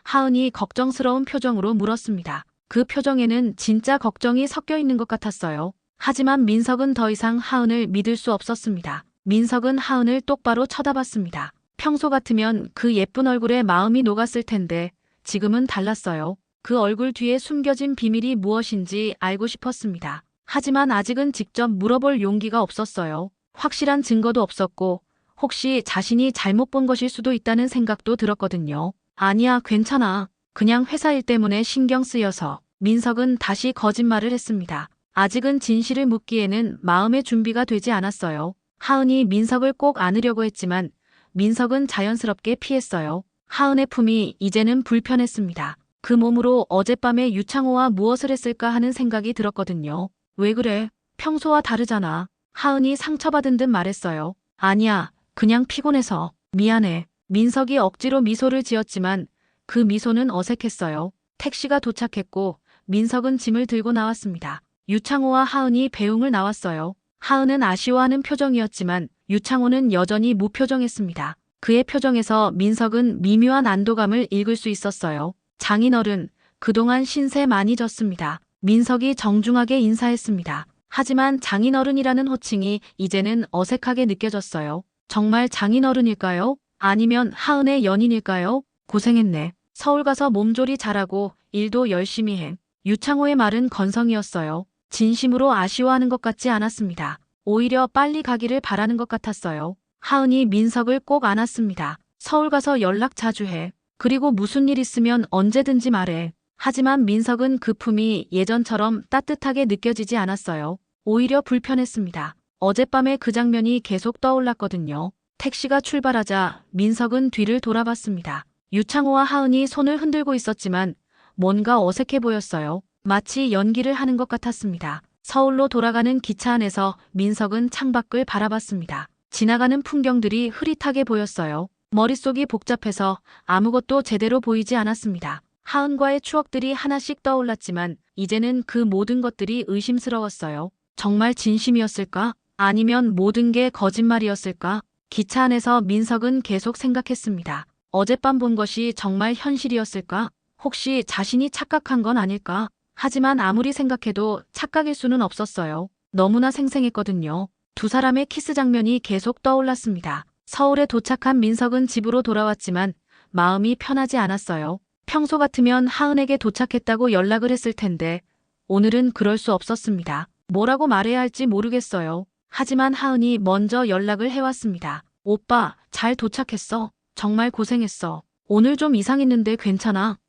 하은이 걱정스러운 표정으로 물었습니다. 그 표정에는 진짜 걱정이 섞여 있는 것 같았어요. 하지만 민석은 더 이상 하은을 믿을 수 없었습니다. 민석은 하은을 똑바로 쳐다봤습니다. 평소 같으면 그 예쁜 얼굴에 마음이 녹았을 텐데 지금은 달랐어요. 그 얼굴 뒤에 숨겨진 비밀이 무엇인지 알고 싶었습니다. 하지만 아직은 직접 물어볼 용기가 없었어요. 확실한 증거도 없었고 혹시 자신이 잘못 본 것일 수도 있다는 생각도 들었거든요. 아니야, 괜찮아. 그냥 회사 일 때문에 신경 쓰여서. 민석은 다시 거짓말을 했습니다. 아직은 진실을 묻기에는 마음의 준비가 되지 않았어요. 하은이 민석을 꼭 안으려고 했지만 민석은 자연스럽게 피했어요. 하은의 품이 이제는 불편했습니다. 그 몸으로 어젯밤에 유창호와 무엇을 했을까 하는 생각이 들었거든요. 왜 그래? 평소와 다르잖아. 하은이 상처받은 듯 말했어요. 아니야, 그냥 피곤해서. 미안해. 민석이 억지로 미소를 지었지만 그 미소는 어색했어요. 택시가 도착했고 민석은 짐을 들고 나왔습니다. 유창호와 하은이 배웅을 나왔어요. 하은은 아쉬워하는 표정이었지만 유창호는 여전히 무표정했습니다. 그의 표정에서 민석은 미묘한 안도감을 읽을 수 있었어요. 장인어른, 그동안 신세 많이 졌습니다. 민석이 정중하게 인사했습니다. 하지만 장인어른이라는 호칭이 이제는 어색하게 느껴졌어요. 정말 장인어른일까요? 아니면 하은의 연인일까요? 고생했네. 서울 가서 몸조리 잘하고 일도 열심히 해. 유창호의 말은 건성이었어요. 진심으로 아쉬워하는 것 같지 않았습니다. 오히려 빨리 가기를 바라는 것 같았어요. 하은이 민석을 꼭 안았습니다. 서울 가서 연락 자주 해. 그리고 무슨 일 있으면 언제든지 말해. 하지만 민석은 그 품이 예전처럼 따뜻하게 느껴지지 않았어요. 오히려 불편했습니다. 어젯밤에 그 장면이 계속 떠올랐거든요. 택시가 출발하자 민석은 뒤를 돌아봤습니다. 유창호와 하은이 손을 흔들고 있었지만 뭔가 어색해 보였어요. 마치 연기를 하는 것 같았습니다. 서울로 돌아가는 기차 안에서 민석은 창밖을 바라봤습니다. 지나가는 풍경들이 흐릿하게 보였어요. 머릿속이 복잡해서 아무것도 제대로 보이지 않았습니다. 하은과의 추억들이 하나씩 떠올랐지만 이제는 그 모든 것들이 의심스러웠어요. 정말 진심이었을까? 아니면 모든 게 거짓말이었을까? 기차 안에서 민석은 계속 생각했습니다. 어젯밤 본 것이 정말 현실이었을까? 혹시 자신이 착각한 건 아닐까? 하지만 아무리 생각해도 착각일 수는 없었어요. 너무나 생생했거든요. 두 사람의 키스 장면이 계속 떠올랐습니다. 서울에 도착한 민석은 집으로 돌아왔지만 마음이 편하지 않았어요. 평소 같으면 하은에게 도착했다고 연락을 했을 텐데 오늘은 그럴 수 없었습니다. 뭐라고 말해야 할지 모르겠어요. 하지만 하은이 먼저 연락을 해왔습니다. 오빠, 잘 도착했어. 정말 고생했어. 오늘 좀 이상했는데 괜찮아?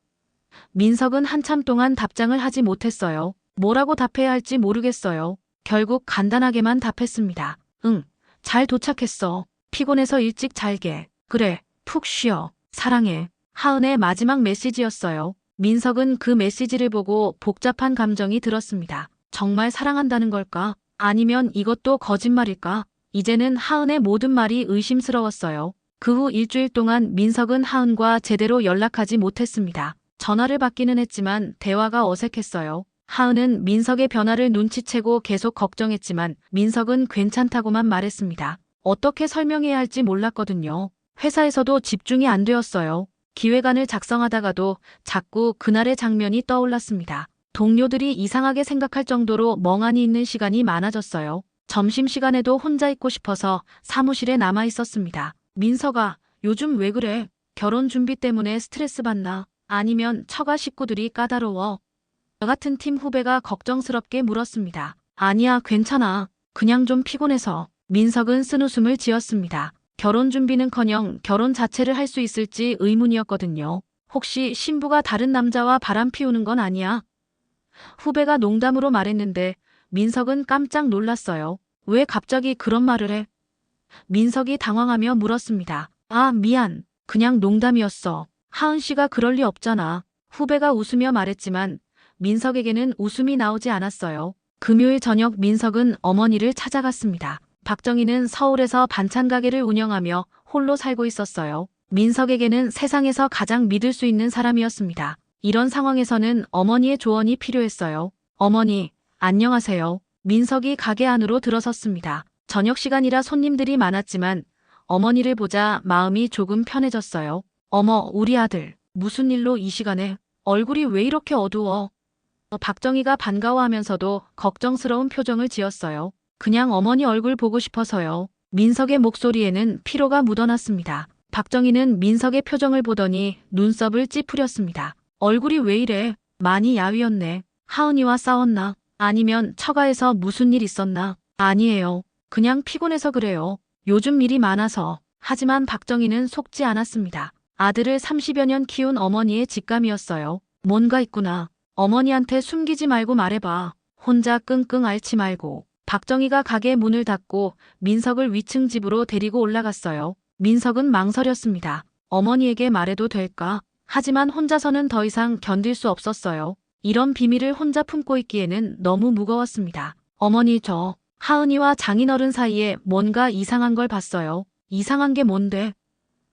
민석은 한참 동안 답장을 하지 못했어요. 뭐라고 답해야 할지 모르겠어요. 결국 간단하게만 답했습니다. 응, 잘 도착했어. 피곤해서 일찍 잘게. 그래, 푹 쉬어. 사랑해. 하은의 마지막 메시지였어요. 민석은 그 메시지를 보고 복잡한 감정이 들었습니다. 정말 사랑한다는 걸까? 아니면 이것도 거짓말일까? 이제는 하은의 모든 말이 의심스러웠어요. 그 후 일주일 동안 민석은 하은과 제대로 연락하지 못했습니다. 전화를 받기는 했지만 대화가 어색했어요. 하은은 민석의 변화를 눈치채고 계속 걱정했지만 민석은 괜찮다고만 말했습니다. 어떻게 설명해야 할지 몰랐거든요. 회사에서도 집중이 안 되었어요. 기획안을 작성하다가도 자꾸 그날의 장면이 떠올랐습니다. 동료들이 이상하게 생각할 정도로 멍하니 있는 시간이 많아졌어요. 점심시간에도 혼자 있고 싶어서 사무실에 남아 있었습니다. 민석아, 요즘 왜 그래? 결혼 준비 때문에 스트레스 받나? 아니면 처가 식구들이 까다로워? 저 같은 팀 후배가 걱정스럽게 물었습니다. 아니야, 괜찮아. 그냥 좀 피곤해서. 민석은 쓴웃음을 지었습니다. 결혼 준비는커녕 결혼 자체를 할 수 있을지 의문이었거든요. 혹시 신부가 다른 남자와 바람 피우는 건 아니야? 후배가 농담으로 말했는데 민석은 깜짝 놀랐어요. 왜 갑자기 그런 말을 해? 민석이 당황하며 물었습니다. 아, 미안. 그냥 농담이었어. 하은 씨가 그럴 리 없잖아. 후배가 웃으며 말했지만 민석에게는 웃음이 나오지 않았어요. 금요일 저녁 민석은 어머니를 찾아갔습니다. 박정희는 서울에서 반찬 가게를 운영하며 홀로 살고 있었어요. 민석에게는 세상에서 가장 믿을 수 있는 사람이었습니다. 이런 상황에서는 어머니의 조언이 필요했어요. 어머니, 안녕하세요. 민석이 가게 안으로 들어섰습니다. 저녁 시간이라 손님들이 많았지만 어머니를 보자 마음이 조금 편해졌어요. 어머, 우리 아들, 무슨 일로 이 시간에? 얼굴이 왜 이렇게 어두워? 박정희가 반가워하면서도 걱정스러운 표정을 지었어요. 그냥 어머니 얼굴 보고 싶어서요. 민석의 목소리에는 피로가 묻어났습니다. 박정희는 민석의 표정을 보더니 눈썹을 찌푸렸습니다. 얼굴이 왜 이래? 많이 야위었네. 하은이와 싸웠나? 아니면 처가에서 무슨 일 있었나? 아니에요. 그냥 피곤해서 그래요. 요즘 일이 많아서. 하지만 박정희는 속지 않았습니다. 아들을 30여 년 키운 어머니의 직감이었어요. 뭔가 있구나. 어머니한테 숨기지 말고 말해봐. 혼자 끙끙 앓지 말고. 박정희가 가게 문을 닫고 민석을 위층 집으로 데리고 올라갔어요. 민석은 망설였습니다. 어머니에게 말해도 될까? 하지만 혼자서는 더 이상 견딜 수 없었어요. 이런 비밀을 혼자 품고 있기에는 너무 무거웠습니다. 어머니, 저 하은이와 장인어른 사이에 뭔가 이상한 걸 봤어요. 이상한 게 뭔데?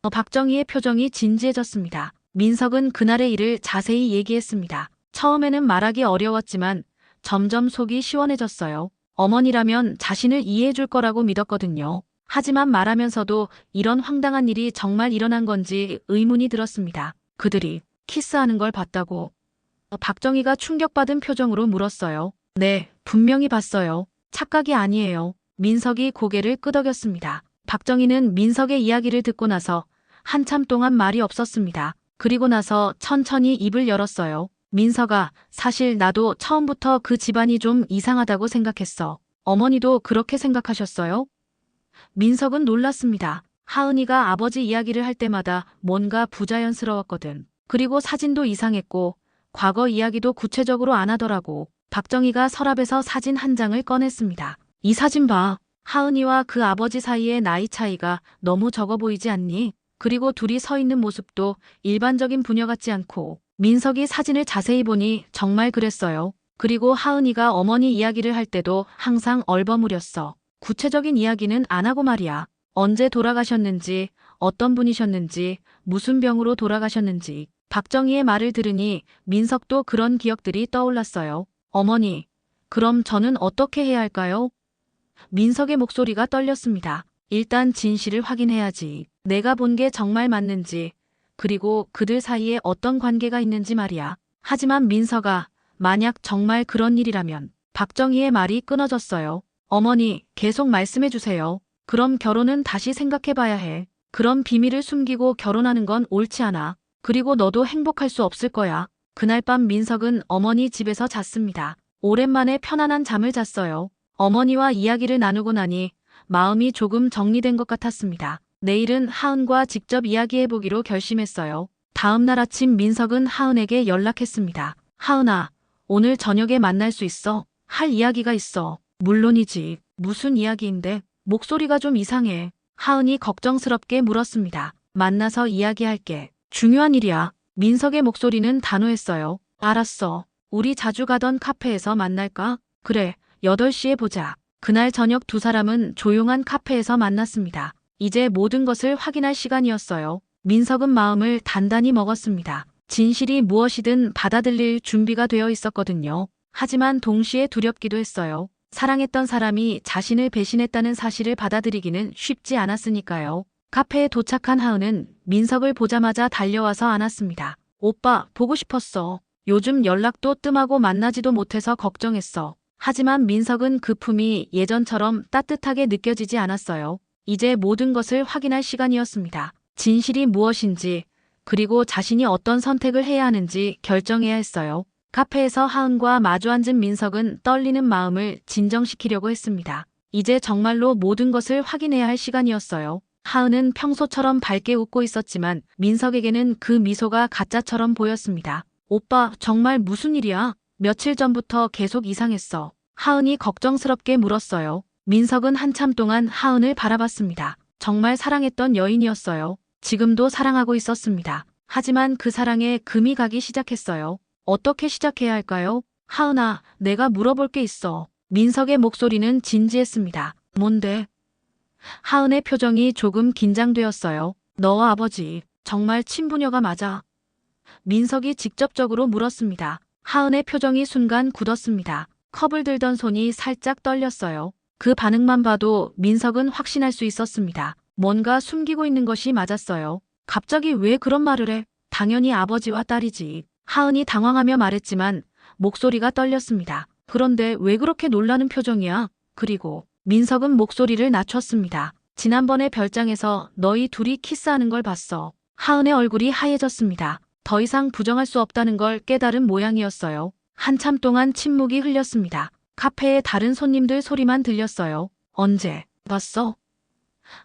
박정희의 표정이 진지해졌습니다. 민석은 그날의 일을 자세히 얘기했습니다. 처음에는 말하기 어려웠지만 점점 속이 시원해졌어요. 어머니라면 자신을 이해해 줄 거라고 믿었거든요. 하지만 말하면서도 이런 황당한 일이 정말 일어난 건지 의문이 들었습니다. 그들이 키스하는 걸 봤다고. 박정희가 충격받은 표정으로 물었어요. 네, 분명히 봤어요. 착각이 아니에요. 민석이 고개를 끄덕였습니다. 박정희는 민석의 이야기를 듣고 나서 한참 동안 말이 없었습니다. 그리고 나서 천천히 입을 열었어요. 민석아, 사실 나도 처음부터 그 집안이 좀 이상하다고 생각했어. 어머니도 그렇게 생각하셨어요? 민석은 놀랐습니다. 하은이가 아버지 이야기를 할 때마다 뭔가 부자연스러웠거든. 그리고 사진도 이상했고 과거 이야기도 구체적으로 안 하더라고. 박정희가 서랍에서 사진 한 장을 꺼냈습니다. 이 사진 봐. 하은이와 그 아버지 사이의 나이 차이가 너무 적어 보이지 않니? 그리고 둘이 서 있는 모습도 일반적인 부녀 같지 않고. 민석이 사진을 자세히 보니 정말 그랬어요. 그리고 하은이가 어머니 이야기를 할 때도 항상 얼버무렸어. 구체적인 이야기는 안 하고 말이야. 언제 돌아가셨는지, 어떤 분이셨는지, 무슨 병으로 돌아가셨는지. 박정희의 말을 들으니 민석도 그런 기억들이 떠올랐어요. 어머니, 그럼 저는 어떻게 해야 할까요? 민석의 목소리가 떨렸습니다. 일단 진실을 확인해야지. 내가 본 게 정말 맞는지, 그리고 그들 사이에 어떤 관계가 있는지 말이야. 하지만 민석아, 만약 정말 그런 일이라면. 박정희의 말이 끊어졌어요. 어머니, 계속 말씀해 주세요. 그럼 결혼은 다시 생각해 봐야 해. 그런 비밀을 숨기고 결혼하는 건 옳지 않아. 그리고 너도 행복할 수 없을 거야. 그날 밤 민석은 어머니 집에서 잤습니다. 오랜만에 편안한 잠을 잤어요. 어머니와 이야기를 나누고 나니 마음이 조금 정리된 것 같았습니다. 내일은 하은과 직접 이야기해보기로 결심했어요. 다음 날 아침 민석은 하은에게 연락했습니다. 하은아, 오늘 저녁에 만날 수 있어? 할 이야기가 있어. 물론이지. 무슨 이야기인데? 목소리가 좀 이상해. 하은이 걱정스럽게 물었습니다. 만나서 이야기할게. 중요한 일이야. 민석의 목소리는 단호했어요. 알았어. 우리 자주 가던 카페에서 만날까? 그래, 8시에 보자. 그날 저녁 두 사람은 조용한 카페에서 만났습니다. 이제 모든 것을 확인할 시간이었어요. 민석은 마음을 단단히 먹었습니다. 진실이 무엇이든 받아들일 준비가 되어 있었거든요. 하지만 동시에 두렵기도 했어요. 사랑했던 사람이 자신을 배신했다는 사실을 받아들이기는 쉽지 않았으니까요. 카페에 도착한 하은은 민석을 보자마자 달려와서 안았습니다. 오빠, 보고 싶었어. 요즘 연락도 뜸하고 만나지도 못해서 걱정했어. 하지만 민석은 그 품이 예전처럼 따뜻하게 느껴지지 않았어요. 이제 모든 것을 확인할 시간이었습니다. 진실이 무엇인지, 그리고 자신이 어떤 선택을 해야 하는지 결정해야 했어요. 카페에서 하은과 마주 앉은 민석은 떨리는 마음을 진정시키려고 했습니다. 이제 정말로 모든 것을 확인해야 할 시간이었어요. 하은은 평소처럼 밝게 웃고 있었지만 민석에게는 그 미소가 가짜처럼 보였습니다. 오빠, 정말 무슨 일이야? 며칠 전부터 계속 이상했어. 하은이 걱정스럽게 물었어요. 민석은 한참 동안 하은을 바라봤습니다. 정말 사랑했던 여인이었어요. 지금도 사랑하고 있었습니다. 하지만 그 사랑에 금이 가기 시작했어요. 어떻게 시작해야 할까요? 하은아, 내가 물어볼 게 있어. 민석의 목소리는 진지했습니다. 뭔데? 하은의 표정이 조금 긴장되었어요. 너와 아버지, 정말 친부녀가 맞아? 민석이 직접적으로 물었습니다. 하은의 표정이 순간 굳었습니다. 컵을 들던 손이 살짝 떨렸어요. 그 반응만 봐도 민석은 확신할 수 있었습니다. 뭔가 숨기고 있는 것이 맞았어요. 갑자기 왜 그런 말을 해? 당연히 아버지와 딸이지. 하은이 당황하며 말했지만 목소리가 떨렸습니다. 그런데 왜 그렇게 놀라는 표정이야? 그리고 민석은 목소리를 낮췄습니다. 지난번에 별장에서 너희 둘이 키스하는 걸 봤어. 하은의 얼굴이 하얘졌습니다. 더 이상 부정할 수 없다는 걸 깨달은 모양이었어요. 한참 동안 침묵이 흘렸습니다. 카페에 다른 손님들 소리만 들렸어요. 언제 봤어?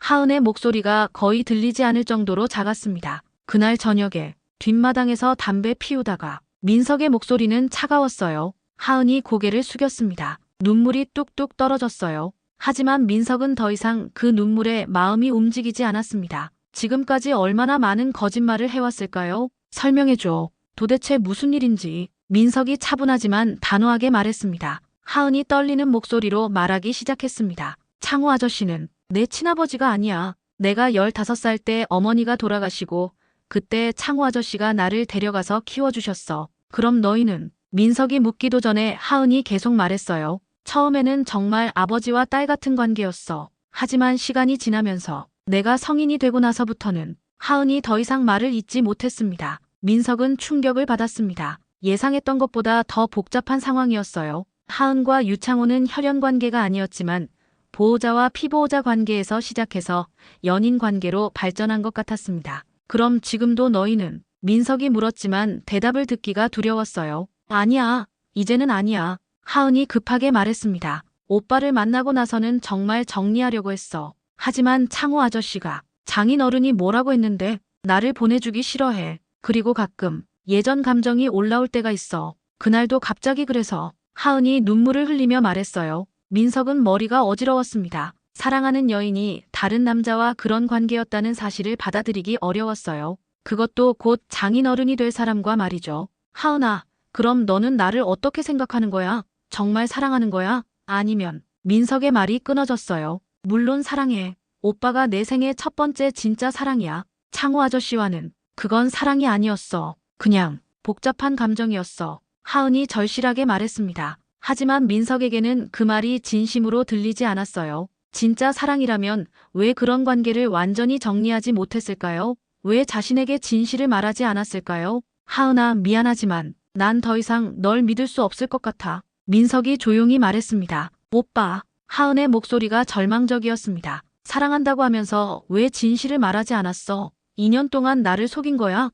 하은의 목소리가 거의 들리지 않을 정도로 작았습니다. 그날 저녁에 뒷마당에서 담배 피우다가. 민석의 목소리는 차가웠어요. 하은이 고개를 숙였습니다. 눈물이 뚝뚝 떨어졌어요. 하지만 민석은 더 이상 그 눈물에 마음이 움직이지 않았습니다. 지금까지 얼마나 많은 거짓말을 해왔을까요? 설명해줘. 도대체 무슨 일인지. 민석이 차분하지만 단호하게 말했습니다. 하은이 떨리는 목소리로 말하기 시작했습니다. 창호 아저씨는 내 친아버지가 아니야. 내가 15살 때 어머니가 돌아가시고 그때 창호 아저씨가 나를 데려가서 키워주셨어. 그럼 너희는? 민석이 묻기도 전에 하은이 계속 말했어요. 처음에는 정말 아버지와 딸 같은 관계였어. 하지만 시간이 지나면서 내가 성인이 되고 나서부터는. 하은이 더 이상 말을 잇지 못했습니다. 민석은 충격을 받았습니다. 예상했던 것보다 더 복잡한 상황이었어요. 하은과 유창호는 혈연 관계가 아니었지만 보호자와 피보호자 관계에서 시작해서 연인 관계로 발전한 것 같았습니다. 그럼 지금도 너희는? 민석이 물었지만 대답을 듣기가 두려웠어요. 아니야. 이제는 아니야. 하은이 급하게 말했습니다. 오빠를 만나고 나서는 정말 정리하려고 했어. 하지만 창호 아저씨가 장인어른이 뭐라고 했는데 나를 보내주기 싫어해. 그리고 가끔 예전 감정이 올라올 때가 있어. 그날도 갑자기 그래서 하은이 눈물을 흘리며 말했어요. 민석은 머리가 어지러웠습니다. 사랑하는 여인이 다른 남자와 그런 관계였다는 사실을 받아들이기 어려웠어요. 그것도 곧 장인어른이 될 사람과 말이죠. 하은아, 그럼 너는 나를 어떻게 생각하는 거야? 정말 사랑하는 거야? 아니면 민석의 말이 끊어졌어요. 물론 사랑해. 오빠가 내 생애 첫 번째 진짜 사랑이야. 창호 아저씨와는 그건 사랑이 아니었어. 그냥 복잡한 감정이었어. 하은이 절실하게 말했습니다. 하지만 민석에게는 그 말이 진심으로 들리지 않았어요. 진짜 사랑이라면 왜 그런 관계를 완전히 정리하지 못했을까요? 왜 자신에게 진실을 말하지 않았을까요? 하은아, 미안하지만 난 더 이상 널 믿을 수 없을 것 같아. 민석이 조용히 말했습니다. 오빠. 하은의 목소리가 절망적이었습니다. 사랑한다고 하면서 왜 진실을 말하지 않았어? 2년 동안 나를 속인 거야?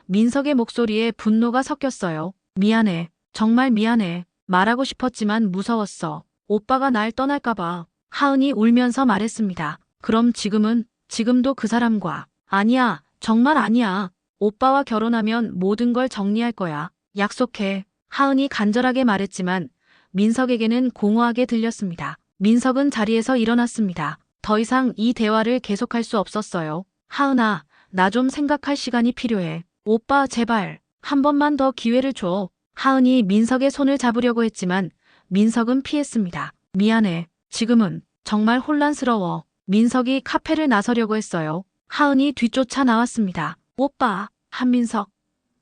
민석의 목소리에 분노가 섞였어요. 미안해. 정말 미안해. 말하고 싶었지만 무서웠어. 오빠가 날 떠날까봐. 하은이 울면서 말했습니다. 그럼 지금도 그 사람과. 아니야. 정말 아니야. 오빠와 결혼하면 모든 걸 정리할 거야. 약속해. 하은이 간절하게 말했지만 민석에게는 공허하게 들렸습니다. 민석은 자리에서 일어났습니다. 더 이상 이 대화를 계속할 수 없었어요. 하은아, 나 좀 생각할 시간이 필요해. 오빠, 제발. 한 번만 더 기회를 줘. 하은이 민석의 손을 잡으려고 했지만 민석은 피했습니다. 미안해. 지금은 정말 혼란스러워. 민석이 카페를 나서려고 했어요. 하은이 뒤쫓아 나왔습니다. 오빠, 한민석.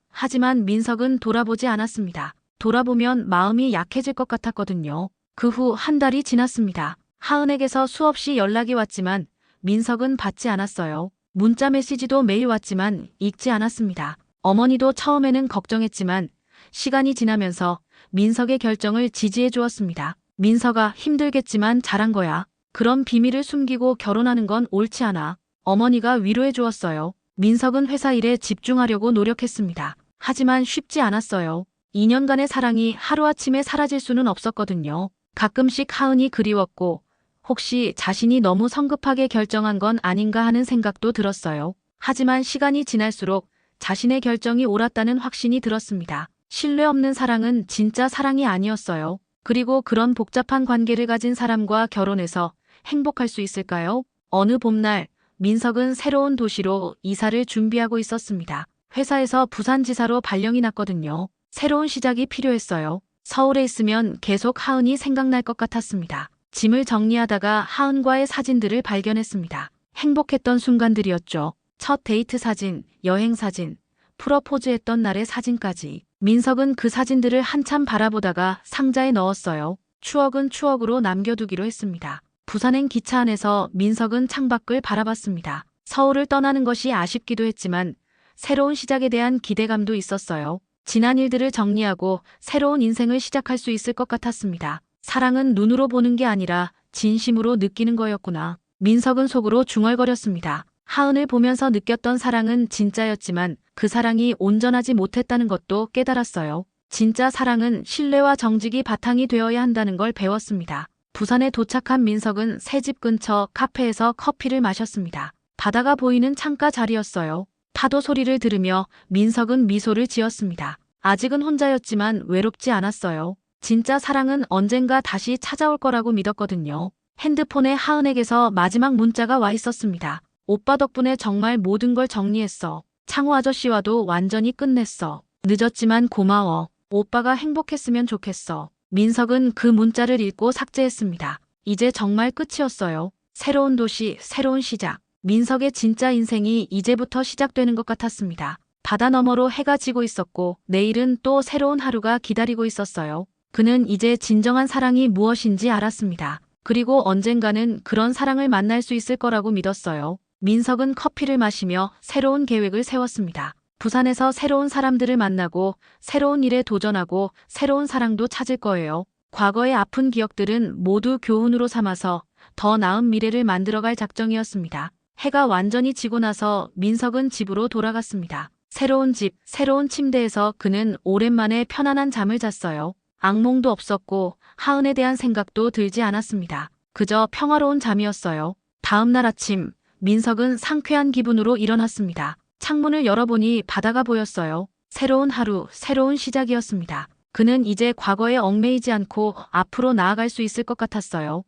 하지만 민석은 돌아보지 않았습니다. 돌아보면 마음이 약해질 것 같았거든요. 그 후 한 달이 지났습니다. 하은에게서 수없이 연락이 왔지만 민석은 받지 않았어요. 문자 메시지도 매일 왔지만 읽지 않았습니다. 어머니도 처음에는 걱정했지만 시간이 지나면서 민석의 결정을 지지해 주었습니다. 민석아, 힘들겠지만 잘한 거야. 그런 비밀을 숨기고 결혼하는 건 옳지 않아. 어머니가 위로해 주었어요. 민석은 회사 일에 집중하려고 노력했습니다. 하지만 쉽지 않았어요. 2년간의 사랑이 하루아침에 사라질 수는 없었거든요. 가끔씩 하은이 그리웠고 혹시 자신이 너무 성급하게 결정한 건 아닌가 하는 생각도 들었어요. 하지만 시간이 지날수록 자신의 결정이 옳았다는 확신이 들었습니다. 신뢰 없는 사랑은 진짜 사랑이 아니었어요. 그리고 그런 복잡한 관계를 가진 사람과 결혼해서 행복할 수 있을까요? 어느 봄날 민석은 새로운 도시로 이사를 준비하고 있었습니다. 회사에서 부산지사로 발령이 났거든요. 새로운 시작이 필요했어요. 서울에 있으면 계속 하은이 생각날 것 같았습니다. 짐을 정리하다가 하은과의 사진들을 발견했습니다. 행복했던 순간들이었죠. 첫 데이트 사진, 여행 사진, 프러포즈했던 날의 사진까지. 민석은 그 사진들을 한참 바라보다가 상자에 넣었어요. 추억은 추억으로 남겨두기로 했습니다. 부산행 기차 안에서 민석은 창밖을 바라봤습니다. 서울을 떠나는 것이 아쉽기도 했지만 새로운 시작에 대한 기대감도 있었어요. 지난 일들을 정리하고 새로운 인생을 시작할 수 있을 것 같았습니다. 사랑은 눈으로 보는 게 아니라 진심으로 느끼는 거였구나. 민석은 속으로 중얼거렸습니다. 하은을 보면서 느꼈던 사랑은 진짜였지만 그 사랑이 온전하지 못했다는 것도 깨달았어요. 진짜 사랑은 신뢰와 정직이 바탕이 되어야 한다는 걸 배웠습니다. 부산에 도착한 민석은 새 집 근처 카페에서 커피를 마셨습니다. 바다가 보이는 창가 자리였어요. 파도 소리를 들으며 민석은 미소를 지었습니다. 아직은 혼자였지만 외롭지 않았어요. 진짜 사랑은 언젠가 다시 찾아올 거라고 믿었거든요. 핸드폰에 하은에게서 마지막 문자가 와 있었습니다. 오빠 덕분에 정말 모든 걸 정리했어. 창호 아저씨와도 완전히 끝냈어. 늦었지만 고마워. 오빠가 행복했으면 좋겠어. 민석은 그 문자를 읽고 삭제했습니다. 이제 정말 끝이었어요. 새로운 도시, 새로운 시작. 민석의 진짜 인생이 이제부터 시작되는 것 같았습니다. 바다 너머로 해가 지고 있었고 내일은 또 새로운 하루가 기다리고 있었어요. 그는 이제 진정한 사랑이 무엇인지 알았습니다. 그리고 언젠가는 그런 사랑을 만날 수 있을 거라고 믿었어요. 민석은 커피를 마시며 새로운 계획을 세웠습니다. 부산에서 새로운 사람들을 만나고 새로운 일에 도전하고 새로운 사랑도 찾을 거예요. 과거의 아픈 기억들은 모두 교훈으로 삼아서 더 나은 미래를 만들어갈 작정이었습니다. 해가 완전히 지고 나서 민석은 집으로 돌아갔습니다. 새로운 집, 새로운 침대에서 그는 오랜만에 편안한 잠을 잤어요. 악몽도 없었고 하은에 대한 생각도 들지 않았습니다. 그저 평화로운 잠이었어요. 다음 날 아침, 민석은 상쾌한 기분으로 일어났습니다. 창문을 열어보니 바다가 보였어요. 새로운 하루, 새로운 시작이었습니다. 그는 이제 과거에 얽매이지 않고 앞으로 나아갈 수 있을 것 같았어요.